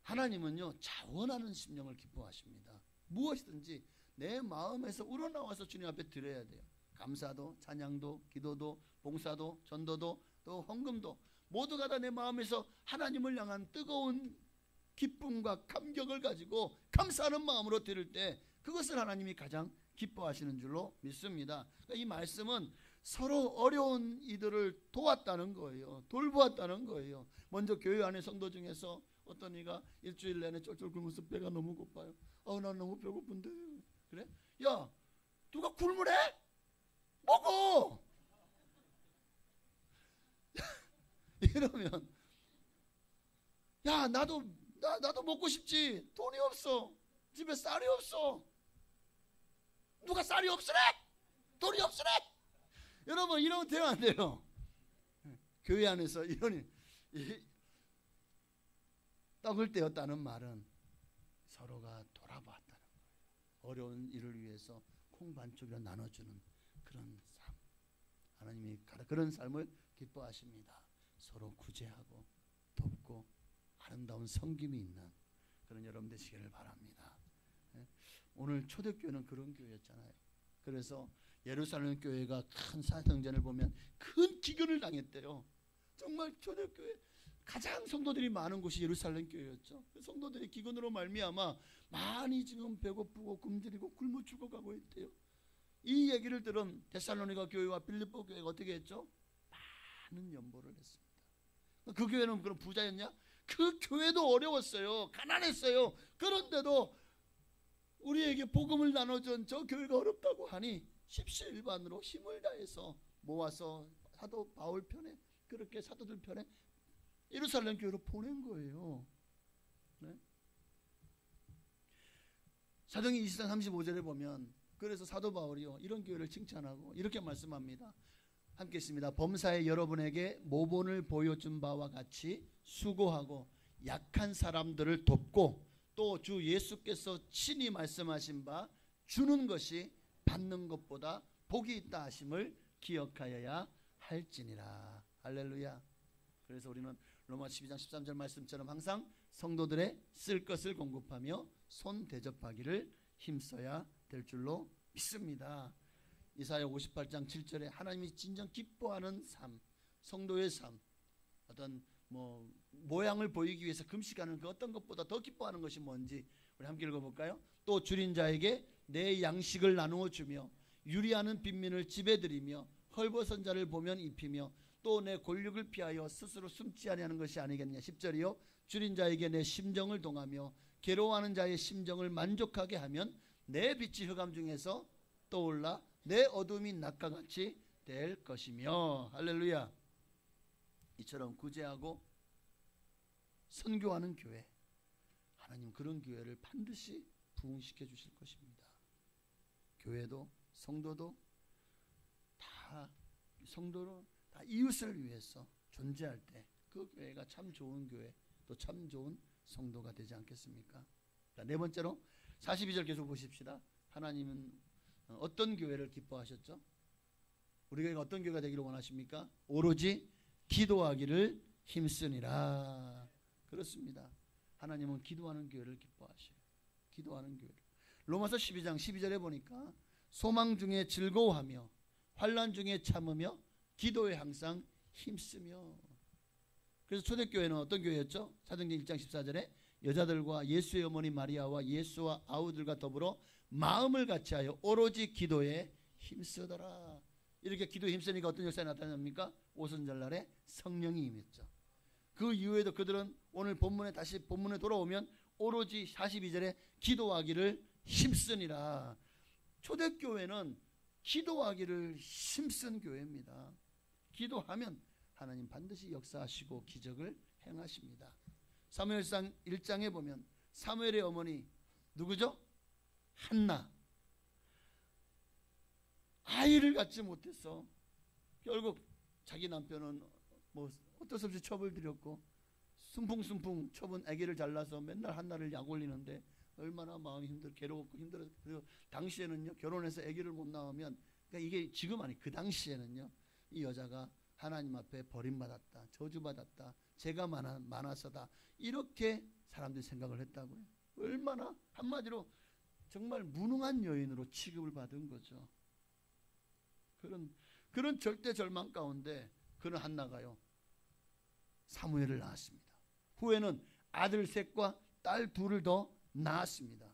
하나님은요, 자원하는 심령을 기뻐하십니다. 무엇이든지 내 마음에서 우러나와서 주님 앞에 드려야 돼요. 감사도, 찬양도, 기도도, 봉사도, 전도도, 또 헌금도, 모두가 다 내 마음에서 하나님을 향한 뜨거운 기쁨과 감격을 가지고 감사하는 마음으로 드릴 때 그것을 하나님이 가장 기뻐하시는 줄로 믿습니다. 그러니까 이 말씀은 서로 어려운 이들을 도왔다는 거예요. 돌보았다는 거예요. 먼저 교회 안에 성도 중에서 어떤 이가 일주일 내내 쫄쫄 굶어서 배가 너무 고파요. 난 너무 배고픈데. 그래? 야, 누가 굶으래? 먹어. 이러면, 야, 나도 먹고 싶지. 돈이 없어. 집에 쌀이 없어. 누가 쌀이 없으래? 돈이 없으래? 여러분, 이러면 되면 안 돼요. 교회 안에서 이런 떡을 떼었다는 말은 서로가 돌아봤다는 거예요. 어려운 일을 위해서 콩 반쪽이라 나눠주는 그런 삶, 하나님이 그런 삶을 기뻐하십니다. 서로 구제하고 돕고 아름다운 섬김이 있는 그런 여러분 되시기를 바랍니다. 오늘 초대교회는 그런 교회였잖아요. 그래서 예루살렘 교회가 큰 사성전을 보면 큰 기근을 당했대요. 정말 초대교회 가장 성도들이 많은 곳이 예루살렘 교회였죠. 성도들이 기근으로 말미암아 많이 지금 배고프고 굶주리고 굶어 죽어가고 있대요. 이 얘기를 들은 데살로니가 교회와 빌립보 교회가 어떻게 했죠? 많은 연보를 했습니다. 그 교회는 그럼 부자였냐? 그 교회도 어려웠어요. 가난했어요. 그런데도 우리에게 복음을 나눠준 저 교회가 어렵다고 하니 십시일반으로 힘을 다해서 모아서 사도 바울 편에, 그렇게 사도들 편에 예루살렘 교회로 보낸 거예요. 네? 사도행전 20장 35절에 보면, 그래서 사도 바울이요 이런 교회를 칭찬하고 이렇게 말씀합니다. 함께 있습니다. 범사에 여러분에게 모본을 보여준 바와 같이 수고하고 약한 사람들을 돕고 또 주 예수께서 친히 말씀하신 바 주는 것이 받는 것보다 복이 있다 하심을 기억하여야 할지니라. 할렐루야. 그래서 우리는 로마 12장 13절 말씀처럼 항상 성도들의 쓸 것을 공급하며 손 대접하기를 힘써야 될 줄로 믿습니다. 이사야 58장 7절에 하나님이 진정 기뻐하는 삶, 성도의 삶, 어떤 모양을 보이기 위해서 금식하는 그 어떤 것보다 더 기뻐하는 것이 뭔지 우리 함께 읽어볼까요? 또 줄인 자에게 내 양식을 나누어 주며 유리하는 빈민을 집에 들이며 헐벗은 자를 보면 입히며 또 내 골육을 피하여 스스로 숨지 아니하는 것이 아니겠느냐. 10절이요 줄인 자에게 내 심정을 동하며 괴로워하는 자의 심정을 만족하게 하면 내 빛이 흑암 중에서 떠올라 내 어둠이 낮과 같이 될 것이며. 할렐루야. 이처럼 구제하고 선교하는 교회, 하나님 그런 교회를 반드시 부흥시켜 주실 것입니다. 교회도 성도도 다 성도로 다 이웃을 위해서 존재할 때 그 교회가 참 좋은 교회, 또 참 좋은 성도가 되지 않겠습니까? 자, 네 번째로 42절 계속 보십시다. 하나님은 어떤 교회를 기뻐하셨죠? 우리 교회가 어떤 교회가 되기를 원하십니까? 오로지 기도하기를 힘쓰니라. 그렇습니다. 하나님은 기도하는 교회를 기뻐하셔요. 기도하는 교회를. 로마서 12장 12절에 보니까 소망 중에 즐거워하며 환난 중에 참으며 기도에 항상 힘쓰며. 그래서 초대교회는 어떤 교회였죠? 사도행전 1장 14절에 여자들과 예수의 어머니 마리아와 예수와 아우들과 더불어 마음을 같이하여 오로지 기도에 힘쓰더라. 이렇게 기도에 힘쓰니까 어떤 역사가 나타납니까? 오순절날에 성령이 임했죠. 그 이후에도 그들은 오늘 본문에 다시 본문에 돌아오면 오로지 42절에 기도하기를 힘쓰니라. 초대교회는 기도하기를 힘쓴 교회입니다. 기도하면 하나님 반드시 역사하시고 기적을 행하십니다. 사무엘상 1장에 보면 사무엘의 어머니 누구죠? 한나. 아이를 갖지 못해서 결국 자기 남편은 뭐 어쩔 수 없이 첩을 들였고 순풍순풍 첩은 아기를 잘라서 맨날 한나를 약 올리는데 얼마나 마음이 괴롭고 힘들어. 그리고 당시에는요, 결혼해서 아기를 못 낳으면, 그러니까 이게 지금 아니 그 당시에는요, 이 여자가 하나님 앞에 버림받았다, 저주받았다, 죄가 많아서다, 이렇게 사람들이 생각을 했다고요. 얼마나 한마디로 정말 무능한 여인으로 취급을 받은 거죠. 그런 절대 절망 가운데 그는 한나가요 사무엘을 낳았습니다. 후에는 아들 셋과 딸 둘을 더 낳았습니다.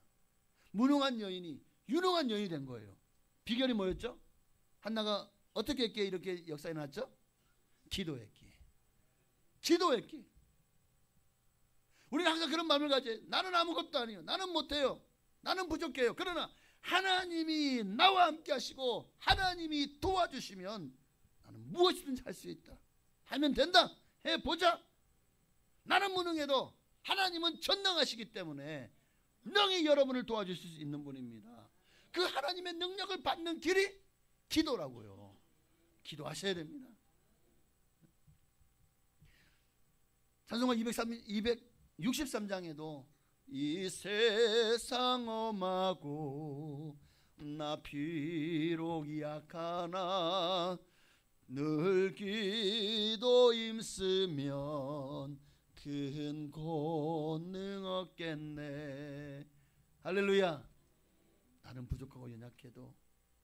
무능한 여인이 유능한 여인이 된 거예요. 비결이 뭐였죠? 한나가 어떻게 했기에 이렇게 역사에 났죠? 기도했기에. 기도했기에. 우리는 항상 그런 마음을 가지. 나는 아무것도 아니에요. 나는 못해요. 나는 부족해요. 그러나 하나님이 나와 함께 하시고 하나님이 도와주시면 나는 무엇이든지 할 수 있다. 하면 된다. 해보자. 나는 무능해도 하나님은 전능하시기 때문에 능히 여러분을 도와주실 수 있는 분입니다. 그 하나님의 능력을 받는 길이 기도라고요. 기도하셔야 됩니다. 찬송가 263장에도 이 세상 엄하고 나 비록 약하나 늘 기도 힘쓰면 큰 권능 얻겠네. 할렐루야. 나는 부족하고 연약해도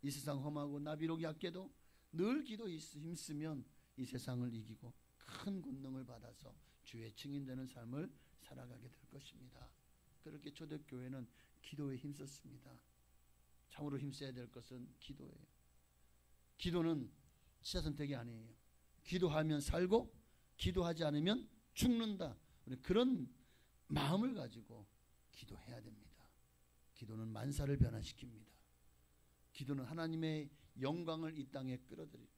이 세상 험하고 나 비록 약해도 늘 기도 힘쓰면 이 세상을 이기고 큰 권능을 받아서 주의 증인되는 삶을 살아가게 될 것입니다. 그렇게 초대교회는 기도에 힘썼습니다. 참으로 힘써야 될 것은 기도예요. 기도는 취사선택이 아니에요. 기도하면 살고 기도하지 않으면 죽는다. 그런 마음을 가지고 기도해야 됩니다. 기도는 만사를 변화시킵니다. 기도는 하나님의 영광을 이 땅에 끌어들이고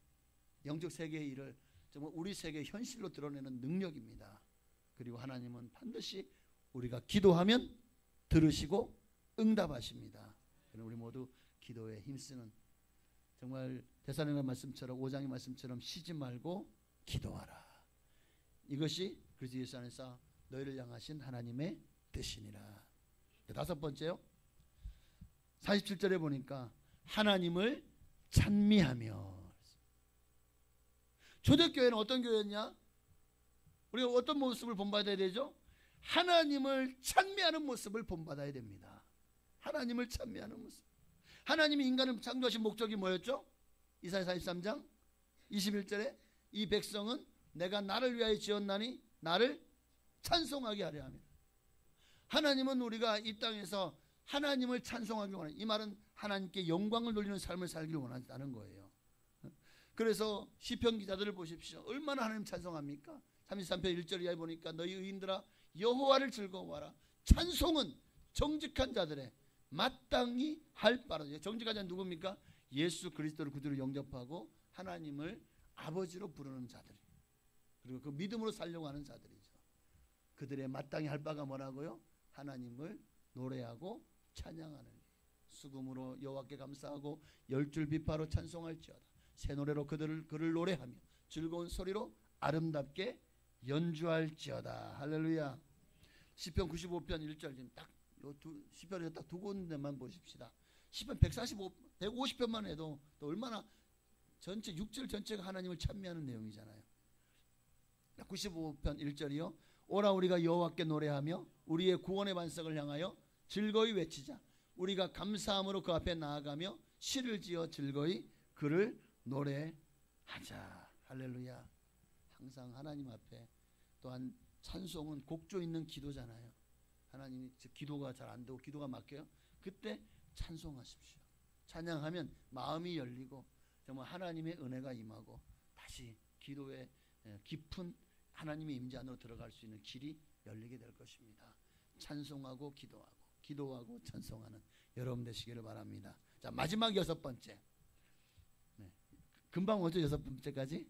영적 세계의 일을 정말 우리 세계의 현실로 드러내는 능력입니다. 그리고 하나님은 반드시 우리가 기도하면 들으시고 응답하십니다. 우리 모두 기도에 힘쓰는 정말 데살로니가 말씀처럼 5장의 말씀처럼 쉬지 말고 기도하라. 이것이 그리스도 예수 안에서 너희를 향하신 하나님의 뜻이니라. 다섯 번째요. 47절에 보니까 하나님을 찬미하며. 초대교회는 어떤 교회였냐? 우리가 어떤 모습을 본받아야 되죠? 하나님을 찬미하는 모습을 본받아야 됩니다. 하나님을 찬미하는 모습. 하나님이 인간을 창조하신 목적이 뭐였죠? 이사야 43장 21절에 이 백성은 내가 나를 위하여 지었나니 나를 찬송하게 하려 함이라. 하나님은 우리가 이 땅에서 하나님을 찬송하기 원합니다. 이 말은 하나님께 영광을 돌리는 삶을 살기를 원한다는 거예요. 그래서 시편 기자들을 보십시오. 얼마나 하나님 찬송합니까? 33편 1절 이하에 보니까 너희 의인들아 여호와를 즐거워하라. 찬송은 정직한 자들의 마땅히 할 바라. 정직한 자는 누굽니까? 예수 그리스도를 구주로 영접하고 하나님을 아버지로 부르는 자들, 그리고 그 믿음으로 살려고 하는 자들이죠. 그들의 마땅히 할 바가 뭐라고요? 하나님을 노래하고 찬양하는 일. 수금으로 여호와께 감사하고 열줄 비파로 찬송할지어다. 새 노래로 그를 노래하며 즐거운 소리로 아름답게 연주할지어다. 할렐루야. 시편 95편 1절 지금 딱 시편에서 딱 두 군데만 보십시다. 시편 150편만 해도 또 얼마나 전체 6절 전체가 하나님을 찬미하는 내용이잖아요. 95편 1절이요. 오라 우리가 여호와께 노래하며 우리의 구원의 반석을 향하여 즐거이 외치자. 우리가 감사함으로 그 앞에 나아가며 시를 지어 즐거이 그를 노래하자. 할렐루야. 항상 하나님 앞에 또한 찬송은 곡조 있는 기도잖아요. 하나님이 기도가 잘 안 되고 기도가 막혀요. 그때 찬송하십시오. 찬양하면 마음이 열리고 정말 하나님의 은혜가 임하고 다시 기도의 깊은 하나님의 임재 안으로 들어갈 수 있는 길이 열리게 될 것입니다. 찬송하고 기도하고 기도하고 찬송하는 여러분 되시기를 바랍니다. 자, 마지막 6번째. 네. 금방 오죠, 6번째까지?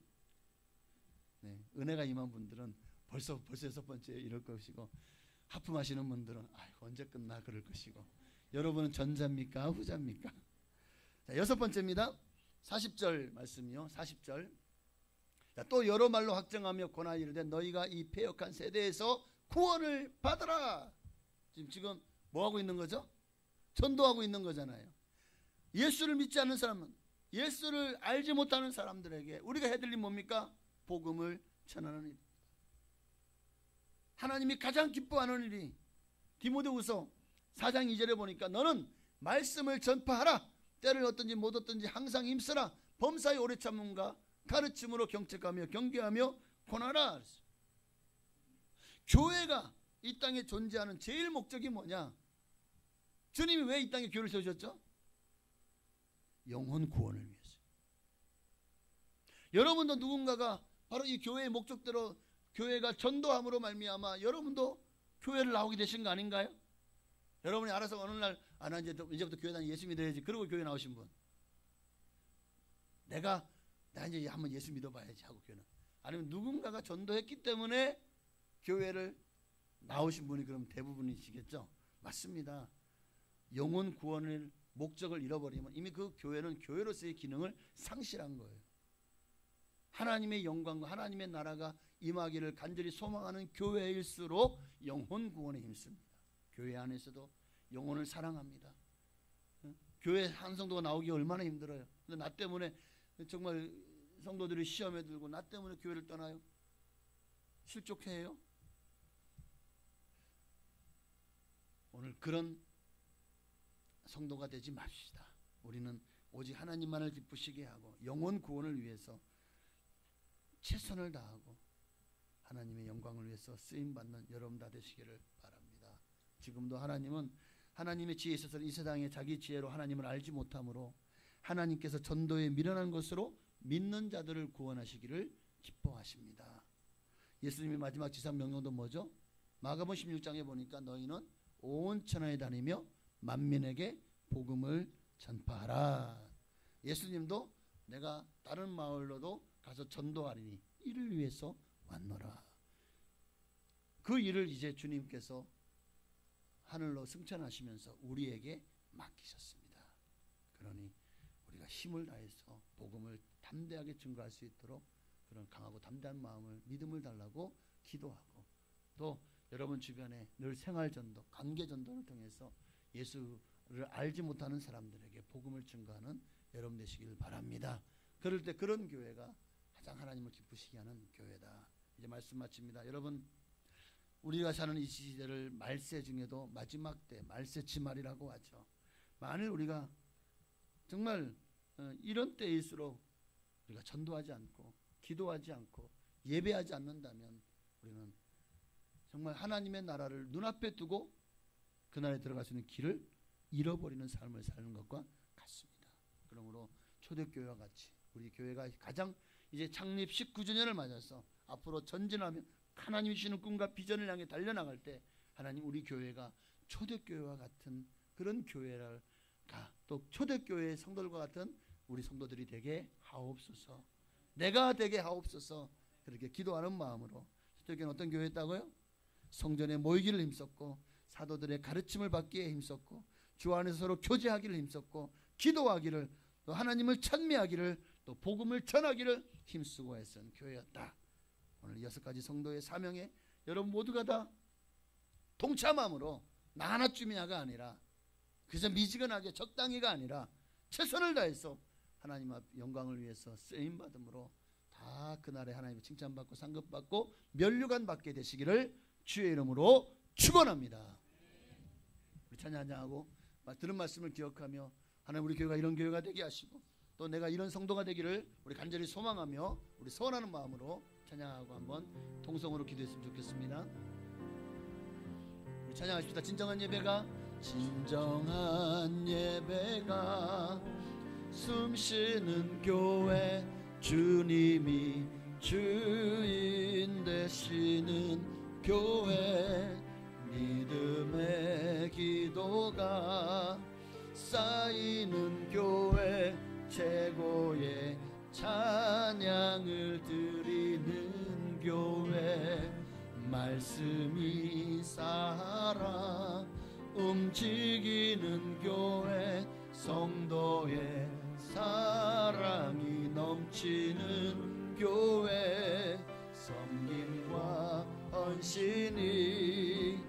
네. 은혜가 임한 분들은 벌써 6번째 이럴 것이고, 하품하시는 분들은 아이고 언제 끝나 그럴 것이고, 여러분은 전자입니까 후자입니까? 자, 6번째입니다. 40절 말씀이요. 40절. 자, 또 여러 말로 확정하며 권하여 이르되 너희가 이 패역한 세대에서 구원을 받아라. 지금 뭐 하고 있는 거죠? 전도하고 있는 거잖아요. 예수를 믿지 않는 사람은, 예수를 알지 못하는 사람들에게 우리가 해드릴 뭡니까? 복음을 전하는 일. 하나님이 가장 기뻐하는 일이 디모데후서 4장 2절에 보니까 너는 말씀을 전파하라. 때를 얻든지 못 얻든지 항상 힘쓰라. 범사의 오래 참음과 가르침으로 경책하며 경계하며 권하라. 교회가 이 땅에 존재하는 제일 목적이 뭐냐? 주님이 왜 이 땅에 교회를 세우셨죠? 영혼 구원을 위해서. 여러분도 누군가가 바로 이 교회의 목적대로 교회가 전도함으로 말미암아 여러분도 교회를 나오게 되신 거 아닌가요? 여러분이 알아서 어느 날 나 이제부터 교회 다니 예수 믿어야지 그러고 교회 나오신 분, 나 이제 한번 예수 믿어봐야지 하고 교회는, 아니면 누군가가 전도했기 때문에 교회를 나오신 분이 그럼 대부분이시겠죠? 맞습니다. 영혼 구원을 목적을 잃어버리면 이미 그 교회는 교회로서의 기능을 상실한 거예요. 하나님의 영광과 하나님의 나라가 임하기를 간절히 소망하는 교회일수록 영혼 구원에 힘씁니다. 교회 안에서도 영혼을 사랑합니다. 교회 한 성도가 나오기 얼마나 힘들어요. 근데 나 때문에 정말 성도들이 시험에 들고 나 때문에 교회를 떠나요. 실족해요. 오늘 그런 성도가 되지 맙시다. 우리는 오직 하나님만을 기쁘시게 하고 영혼 구원을 위해서 최선을 다하고 하나님의 영광을 위해서 쓰임받는 여러분 다 되시기를 바랍니다. 지금도 하나님은 하나님의 지혜에 있어서 이 세상에 자기 지혜로 하나님을 알지 못함으로 하나님께서 전도에 미련한 것으로 믿는 자들을 구원하시기를 기뻐하십니다. 예수님의 마지막 지상 명령도 뭐죠? 마가복음 16장에 보니까 너희는 온 천하에 다니며 만민에게 복음을 전파하라. 예수님도 내가 다른 마을로도 가서 전도하리니 이를 위해서 왔노라. 그 일을 이제 주님께서 하늘로 승천하시면서 우리에게 맡기셨습니다. 그러니 우리가 힘을 다해서 복음을 담대하게 증거할 수 있도록 그런 강하고 담대한 마음을, 믿음을 달라고 기도하고, 또 여러분 주변에 늘 생활전도, 관계전도를 통해서 예수를 알지 못하는 사람들에게 복음을 증거하는 여러분 되시길 바랍니다. 그럴 때 그런 교회가 가장 하나님을 기쁘시게 하는 교회다. 이제 말씀 마칩니다. 여러분, 우리가 사는 이 시대를 말세 중에도 마지막 때, 말세치말이라고 하죠. 만일 우리가 정말 이런 때일수록 우리가 전도하지 않고 기도하지 않고 예배하지 않는다면 우리는 정말 하나님의 나라를 눈앞에 두고 그 나라에 들어갈 수 있는 길을 잃어버리는 삶을 사는 것과 같습니다. 그러므로 초대교회와 같이 우리 교회가 가장 이제 창립 19주년을 맞아서 앞으로 전진하며 하나님이 주시는 꿈과 비전을 향해 달려나갈 때 하나님 우리 교회가 초대교회와 같은 그런 교회를 또 초대교회의 성도들과 같은 우리 성도들이 되게 하옵소서. 내가 되게 하옵소서. 그렇게 기도하는 마음으로. 초대교회는 어떤 교회였다고요? 성전에 모이기를 힘썼고 사도들의 가르침을 받기에 힘썼고 주 안에서 서로 교제하기를 힘썼고 기도하기를, 또 하나님을 찬미하기를, 또 복음을 전하기를 힘쓰고 애쓴 교회였다. 오늘 6가지 성도의 사명에 여러분 모두가 다 동참함으로 나 하나쯤이야가 아니라, 그래서 미지근하게 적당히가 아니라 최선을 다해서 하나님 앞 영광을 위해서 쓰임받음으로 다 그날에 하나님의 칭찬받고 상급받고 면류관 받게 되시기를 주의 이름으로 축원합니다. 우리 찬양하고 들은 말씀을 기억하며 하나님 우리 교회가 이런 교회가 되게 하시고 또 내가 이런 성도가 되기를 우리 간절히 소망하며 우리 소원하는 마음으로 찬양하고 한번 통성으로 기도했으면 좋겠습니다. 우리 찬양하십시다. 진정한 예배가 숨쉬는 교회, 주님이 주인 되시는 교회, 믿음의 기도가 쌓이는 교회, 최고의 찬양을 드리는 교회, 말씀이 살아 움직이는 교회, 성도의 사랑이 넘치는 교회, 섬김과 헌신이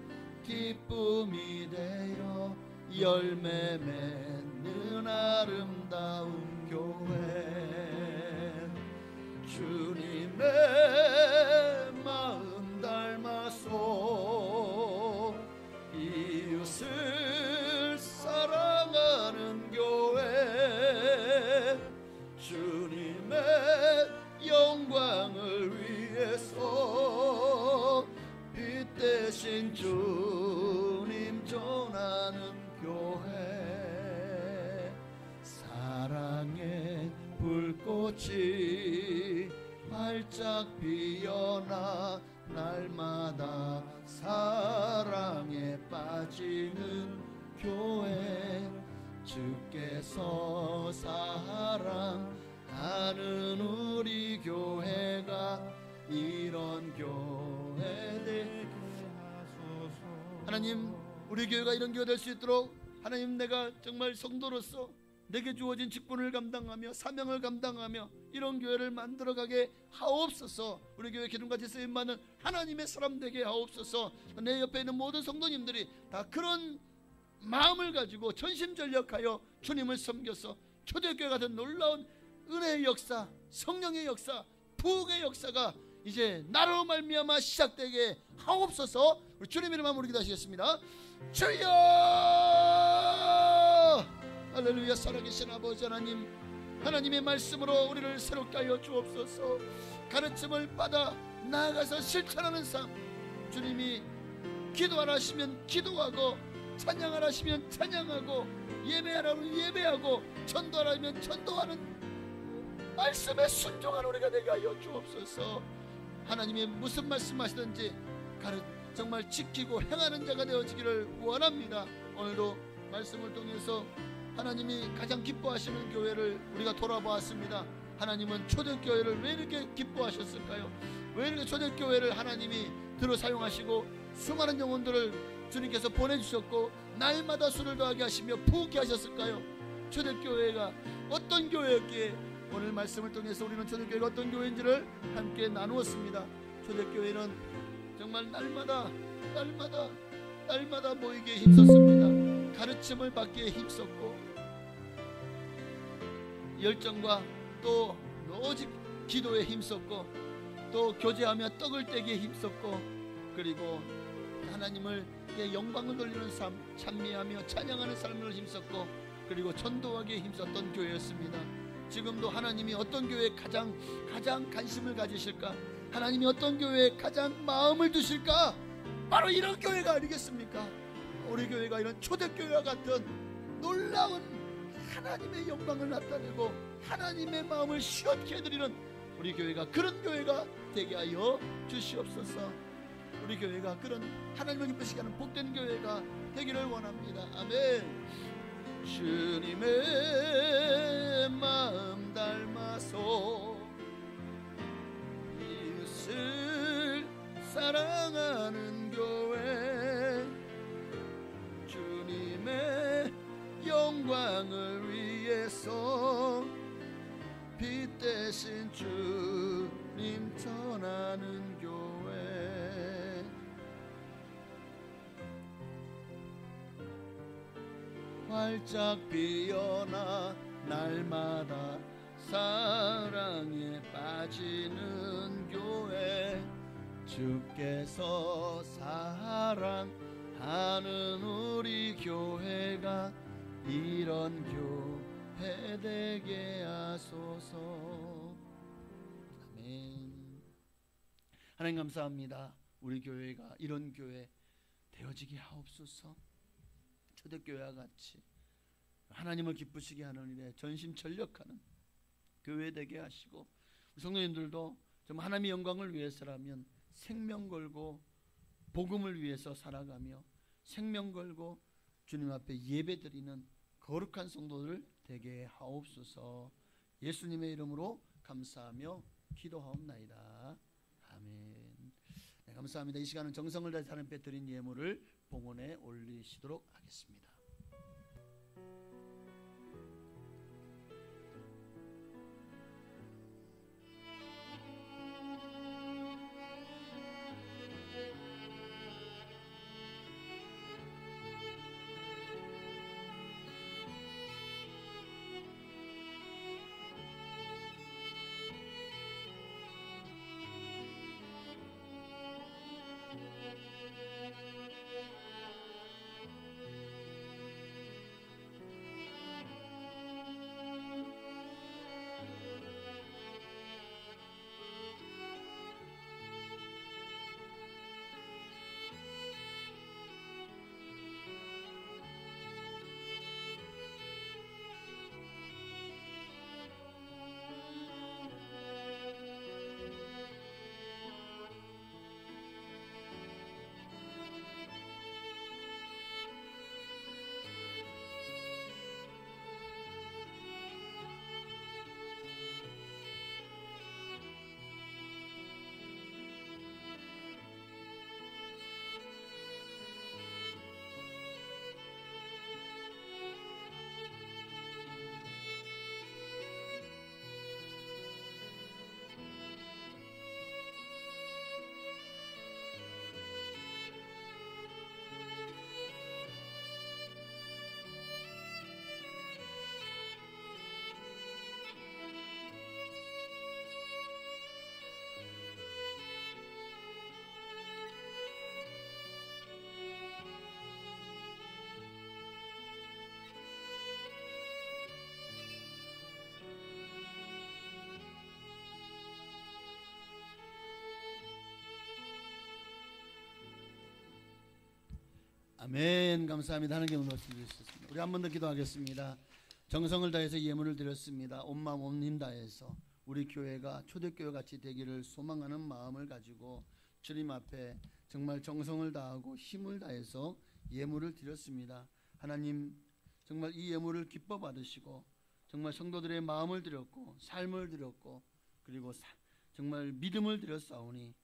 기쁨이 되어 열매 맺는 아름다운 교회, 주님의 마음 닮아서 이웃을 사랑하는 교회, 주님의 영광을 위해서 빛 대신 주님 전하는 교회, 사랑의 불꽃이 활짝 피어나 날마다 사랑에 빠지는 교회, 주께서 사랑하는 우리 교회가 이런 교회 되게 하소서. 하나님, 우리 교회가 이런 교회 될 수 있도록 하나님, 내가 정말 성도로서 내게 주어진 직분을 감당하며 사명을 감당하며 이런 교회를 만들어가게 하옵소서. 우리 교회 기름같이 쓰임받는 하나님의 사람 되게 하옵소서. 내 옆에 있는 모든 성도님들이 다 그런 마음을 가지고 전심전력하여 주님을 섬겨서 초대교회 같은 놀라운 은혜의 역사, 성령의 역사, 부흥의 역사가 이제 나로 말미암아 시작되게 하옵소서. 우리 주님 이름 한번 기도하시겠습니다. 주여! 할렐루야. 살아계신 아버지 하나님, 하나님의 말씀으로 우리를 새롭게 하여 주옵소서. 가르침을 받아 나아가서 실천하는 삶, 주님이 기도하라 하시면 기도하고, 찬양하라 하시면 찬양하고, 예배하라면 예배하고, 전도하라 하면 전도하는 말씀에 순종한 우리가 되게 하여 주옵소서. 하나님이 무슨 말씀하시든지 정말 지키고 행하는 자가 되어지기를 원합니다. 오늘도 말씀을 통해서 하나님이 가장 기뻐하시는 교회를 우리가 돌아보았습니다. 하나님은 초대교회를 왜 이렇게 기뻐하셨을까요? 왜 이렇게 초대교회를 하나님이 들어 사용하시고 수많은 영혼들을 주님께서 보내주셨고 날마다 수를 더하게 하시며 부흥케 하셨을까요? 초대교회가 어떤 교회였기에 오늘 말씀을 통해서 우리는 초대교회가 어떤 교회인지를 함께 나누었습니다. 초대교회는 정말 날마다 모이기에 힘썼습니다. 가르침을 받기에 힘썼고, 열정과 또 오직 기도에 힘썼고, 또 교제하며 떡을 떼기에 힘썼고, 그리고 하나님을 영광을 돌리는 삶, 찬미하며 찬양하는 삶을 힘썼고, 그리고 전도하기에 힘썼던 교회였습니다. 지금도 하나님이 어떤 교회에 가장 관심을 가지실까? 하나님이 어떤 교회에 가장 마음을 두실까? 바로 이런 교회가 아니겠습니까? 우리 교회가 이런 초대교회와 같은 놀라운 하나님의 영광을 나타내고 하나님의 마음을 시원케 해드리는 우리 교회가, 그런 교회가 되게 하여 주시옵소서. 우리 교회가 그런 하나님을 기쁘시게 하는 복된 교회가 되기를 원합니다. 아멘. 주님의 마음 닮아서 이웃을 사랑하는 교회, 주님의 영광을 위해서 빛 대신 주님 전하는 교회, 활짝 피어나 날마다 사랑에 빠지는 교회, 주께서 사랑하는 우리 교회가 이런 교회 되게 하소서. 아멘. 하나님 감사합니다. 우리 교회가 이런 교회 되어지게 하옵소서. 초대교회와 같이 하나님을 기쁘시게 하는 일에 전심전력하는 교회 되게 하시고, 우리 성도님들도 정말 하나님의 영광을 위해서라면 생명 걸고 복음을 위해서 살아가며 생명 걸고 주님 앞에 예배드리는 거룩한 성도들 되게 하옵소서. 예수님의 이름으로 감사하며 기도하옵나이다. 아멘. 네, 감사합니다. 이 시간은 정성을 다해 하나님 앞에 드린 예물을 봉헌에 올리시도록 하겠습니다. 아멘. 감사합니다. 하나님께 말씀 주셨습니다. 우리 한 번 더 기도하겠습니다. 정성을 다해서 예물을 드렸습니다. 온 마음 온 힘 다해서 우리 교회가 초대교회 같이 되기를 소망하는 마음을 가지고 주님 앞에 정말 정성을 다하고 힘을 다해서 예물을 드렸습니다. 하나님 정말 이 예물을 기뻐 받으시고 정말 성도들의 마음을 드렸고 삶을 드렸고 그리고 정말 믿음을 드렸사오니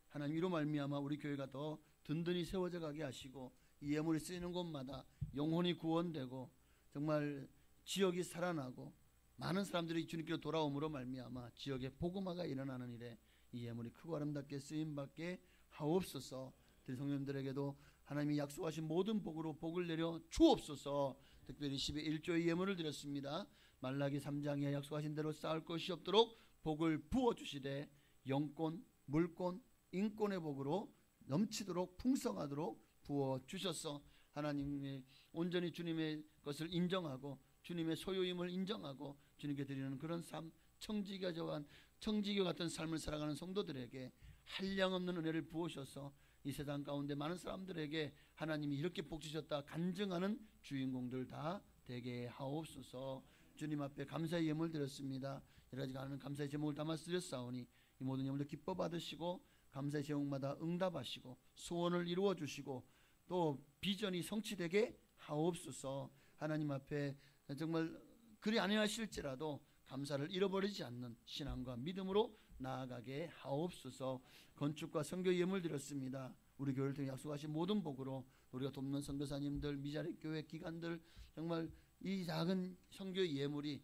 하나님 이로 말미암아 우리 교회가 더 든든히 세워져 가게 하시고 이 예물이 쓰이는 곳마다 영혼이 구원되고 정말 지역이 살아나고 많은 사람들이 주님께로 돌아옴으로 말미암아 지역에 복음화가 일어나는 일에 이 예물이 크고 아름답게 쓰임받게 하옵소서. 우리 성도님들에게도 하나님이 약속하신 모든 복으로 복을 내려 주옵소서. 특별히 11조의 예물을 드렸습니다. 말라기 3장에 약속하신 대로 쌓을 것이 없도록 복을 부어주시되 영권, 물권, 인권의 복으로 넘치도록 풍성하도록 부어주셔서 하나님의 온전히 주님의 것을 인정하고 주님의 소유임을 인정하고 주님께 드리는 그런 삶, 청지기와 같은 삶을 살아가는 성도들에게 한량없는 은혜를 부으셔서 이 세상 가운데 많은 사람들에게 하나님이 이렇게 복 주셨다 간증하는 주인공들 다 되게 하옵소서. 주님 앞에 감사의 예물 드렸습니다. 여러 가지 가는 감사의 제목을 담아 드렸사오니 이 모든 예물도 기뻐 받으시고 감사의 제목마다 응답하시고 소원을 이루어 주시고 또 비전이 성취되게 하옵소서. 하나님 앞에 정말 그리 아니하실지라도 감사를 잃어버리지 않는 신앙과 믿음으로 나아가게 하옵소서. 건축과 선교 예물 드렸습니다. 우리 교회를 통해 약속하신 모든 복으로 우리가 돕는 선교사님들, 미자립 교회 기관들 정말 이 작은 선교 예물이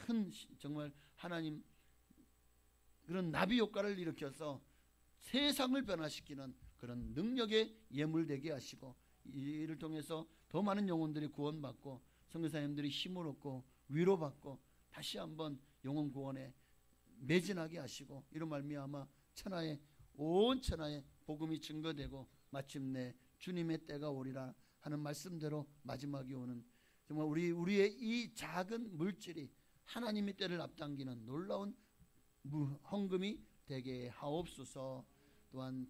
큰 정말 하나님 그런 나비 효과를 일으켜서 세상을 변화시키는 그런 능력의 예물 되게 하시고 이를 통해서 더 많은 영혼들이 구원받고 선교사님들이 힘을 얻고 위로받고 다시 한번 영혼 구원에 매진하게 하시고 이로 말미암아 온 천하에 복음이 증거되고 마침내 주님의 때가 오리라 하는 말씀대로 마지막이 오는 정말 우리의 이 작은 물질이 하나님의 때를 앞당기는 놀라운 헌금이 되게 하옵소서. 또한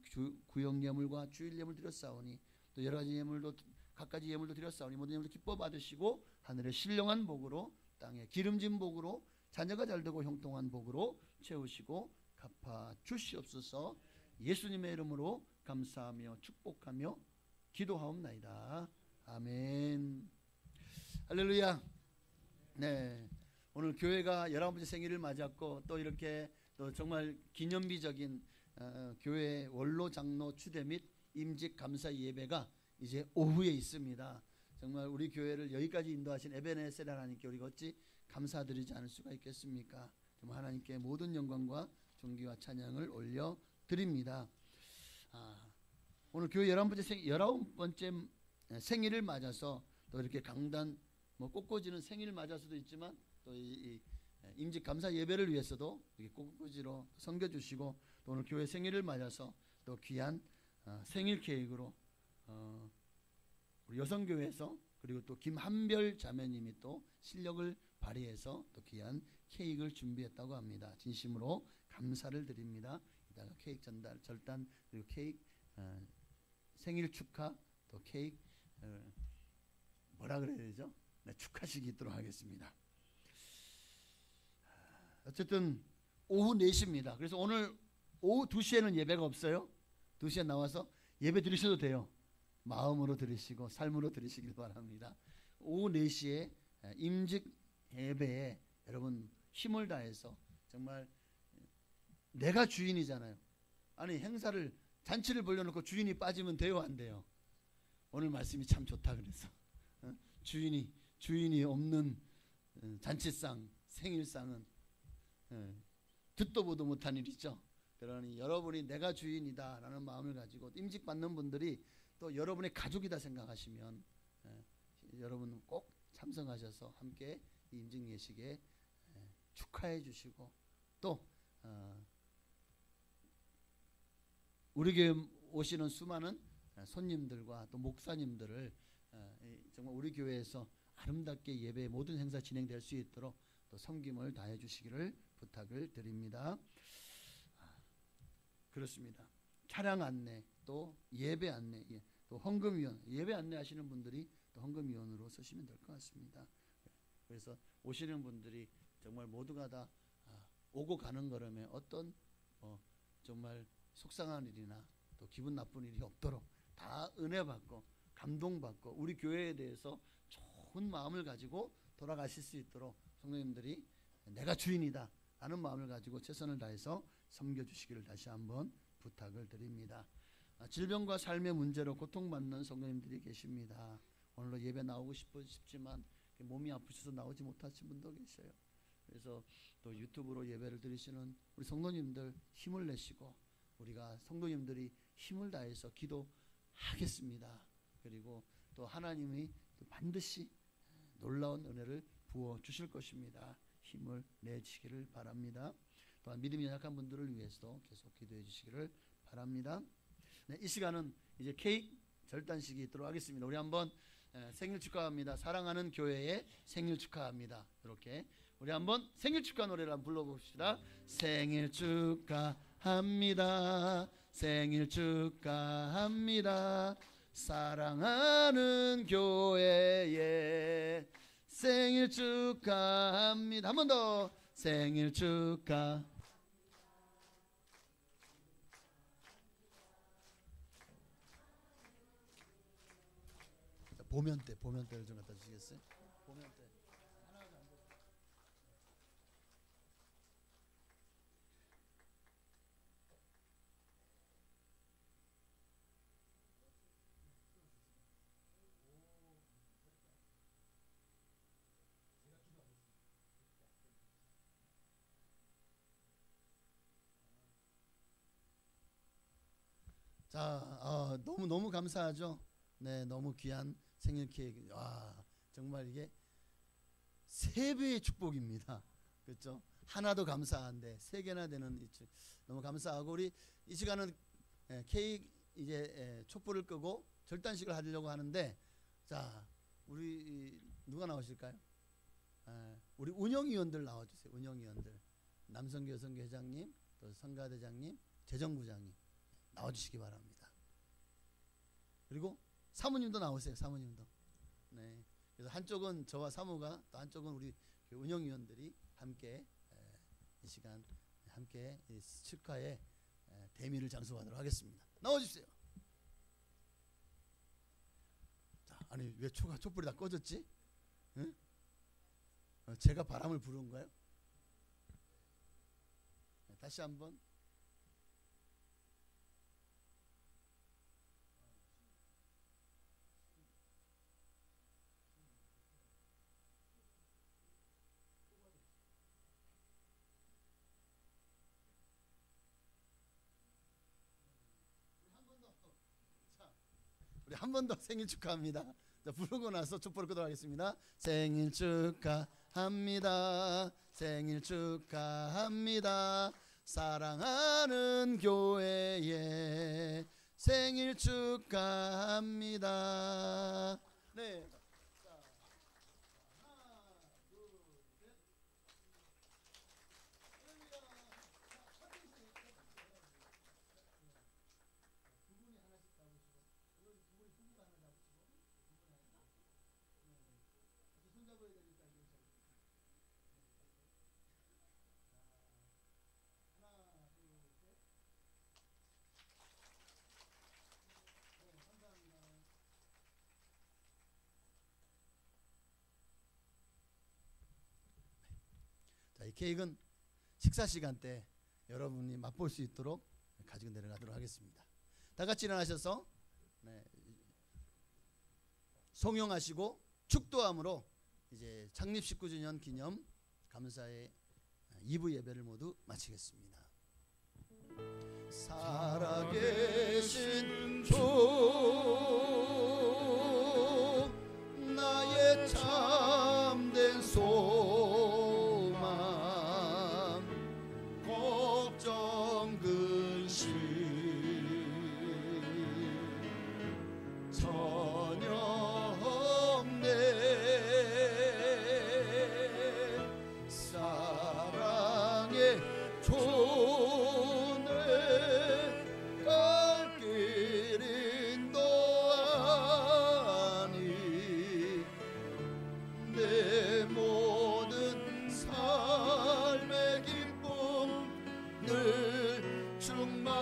구역 예물과 주일 예물 드렸사오니 또 여러 가지 예물도 각가지 예물도 드렸사오니 모든 예물도 기뻐 받으시고 하늘의 신령한 복으로 땅에 기름진 복으로 자녀가 잘되고 형통한 복으로 채우시고 갚아 주시옵소서. 예수님의 이름으로 감사하며 축복하며 기도하옵나이다. 아멘. 할렐루야. 네, 오늘 교회가 11번째 생일을 맞았고 또 이렇게 또 정말 기념비적인 교회 원로 장로 추대 및 임직 감사 예배가 이제 오후에 있습니다. 정말 우리 교회를 여기까지 인도하신 에베네셀 하나님께 우리가 어찌 감사드리지 않을 수가 있겠습니까? 정말 하나님께 모든 영광과 존귀와 찬양을 올려 드립니다. 오늘 교회 19번째 생일을 맞아서 또 이렇게 강단 꽃꽂이는 생일을 맞아서도 있지만 또 이 임직 감사 예배를 위해서도 이렇게 꽃꽂이로 섬겨주시고 또 오늘 교회 생일을 맞아서 또 귀한 생일 케이크로 우리 여성교회에서 그리고 또 김한별 자매님이 또 실력을 발휘해서 또 귀한 케이크를 준비했다고 합니다. 진심으로 감사를 드립니다. 이따가 케이크 전달 절단 그리고 케이크 생일 축하 또 케이크 뭐라 그래야 되죠? 네, 축하식이 있도록 하겠습니다. 어쨌든 오후 4시입니다. 그래서 오늘 오후 2시에는 예배가 없어요. 2시에 나와서 예배 드리셔도 돼요. 마음으로 드리시고 삶으로 드리시길 바랍니다. 오후 4시에 임직 예배에 여러분 힘을 다해서 정말 내가 주인이잖아요. 아니 행사를 잔치를 벌려놓고 주인이 빠지면 돼요 안 돼요? 오늘 말씀이 참 좋다 그래서 주인이 없는 잔치상 생일상은 듣도 보도 못한 일이죠. 그러니 여러분이 내가 주인이다 라는 마음을 가지고 임직 받는 분들이 또 여러분의 가족이다 생각하시면 여러분 꼭 참석하셔서 함께 이 임직 예식에 축하해 주시고 또 우리 교회 오시는 수많은 손님들과 또 목사님들을 정말 우리 교회에서 아름답게 예배 모든 행사 진행될 수 있도록 또 섬김을 다해 주시기를 부탁을 드립니다. 그렇습니다. 차량 안내 또 예배 안내 또 헌금위원 예배 안내 하시는 분들이 또 헌금위원으로 쓰시면 될 것 같습니다. 그래서 오시는 분들이 정말 모두가 다 오고 가는 걸음에 어떤 정말 속상한 일이나 또 기분 나쁜 일이 없도록 다 은혜 받고 감동 받고 우리 교회에 대해서 좋은 마음을 가지고 돌아가실 수 있도록 성도님들이 내가 주인이다 라는 마음을 가지고 최선을 다해서 섬겨주시기를 다시 한번 부탁을 드립니다. 질병과 삶의 문제로 고통받는 성도님들이 계십니다. 오늘도 예배 나오고 싶지만 몸이 아프셔서 나오지 못하신 분도 계셔요. 그래서 또 유튜브로 예배를 드리시는 우리 성도님들 힘을 내시고 우리가 성도님들이 힘을 다해서 기도하겠습니다. 그리고 또 하나님이 또 반드시 놀라운 은혜를 부어 주실 것입니다. 힘을 내시기를 바랍니다. 또한 믿음이 약한 분들을 위해서도 계속 기도해 주시기를 바랍니다. 네, 이 시간은 이제 케이크 절단식이 있도록 하겠습니다. 우리 한번 생일 축하합니다. 사랑하는 교회의 생일 축하합니다. 이렇게 우리 한번 생일 축하 노래를 한번 불러봅시다. 생일 축하합니다. 생일 축하합니다. 사랑하는 교회의 생일 축하합니다. 한 번 더 생일 축하. 보면대를 좀 갖다 주시겠어요? 보면대. 자, 너무 감사하죠. 네, 너무 귀한 생일 케이크. 와, 정말 이게 3배의 축복입니다. 그렇죠? 하나도 감사한데 3개나 되는 너무 감사하고 우리 이 시간은 케이크 이제 촛불을 끄고 절단식을 하려고 하는데 자, 우리 누가 나오실까요? 우리 운영위원들 나와주세요. 운영위원들 남성교 여성교 회장님 또 성가대장님 재정부장님 나와주시기 바랍니다. 그리고 사모님도 나오세요. 사모님도. 네. 그래서 한쪽은 저와 사모가, 또 한쪽은 우리 운영위원들이 함께 이 시간 함께 이 축하의 대미를 장수하도록 하겠습니다. 나와주세요. 자, 아니 왜 촛불이 다 꺼졌지? 응? 제가 바람을 부른 거예요? 네, 다시 한번. 우리 한 번 더 생일 축하합니다. 자, 부르고 나서 촛불을 끄도록 하겠습니다. 생일 축하합니다. 생일 축하합니다. 사랑하는 교회에 생일 축하합니다. 네. 자, 이 케이크는 식사 시간 때 여러분이 맛볼 수 있도록 가지고 내려가도록 하겠습니다. 다 같이 일어나셔서 송영하시고 축도함으로 이제 창립 19주년 기념 감사의 2부 예배를 모두 마치겠습니다. 살아계신 주 나의 참된 소망 걱정 근심 전혀 없네 사랑의 존에 갈 길 인도하니 내 모든 삶의 기쁨 늘 충만하네.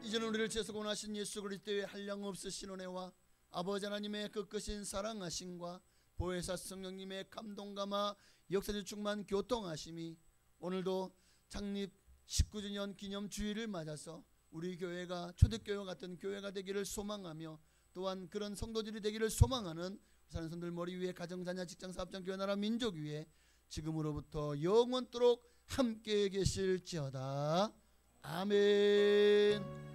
이제는 우리를 죄에서 구원하신 예수 그리스도의 한량없으신 은혜와 아버지 하나님의 끝끝인 사랑하심과 보혜사 성령님의 감동감화 역사적 충만 교통하심이 오늘도 창립 19주년 기념 주일을 맞아서 우리 교회가 초대교회 같은 교회가 되기를 소망하며 또한 그런 성도들이 되기를 소망하는 사는 성들 머리 위에 가정 자녀 직장 사업장 교회 나라 민족 위에 지금으로부터 영원토록 함께 계실지어다. 아멘.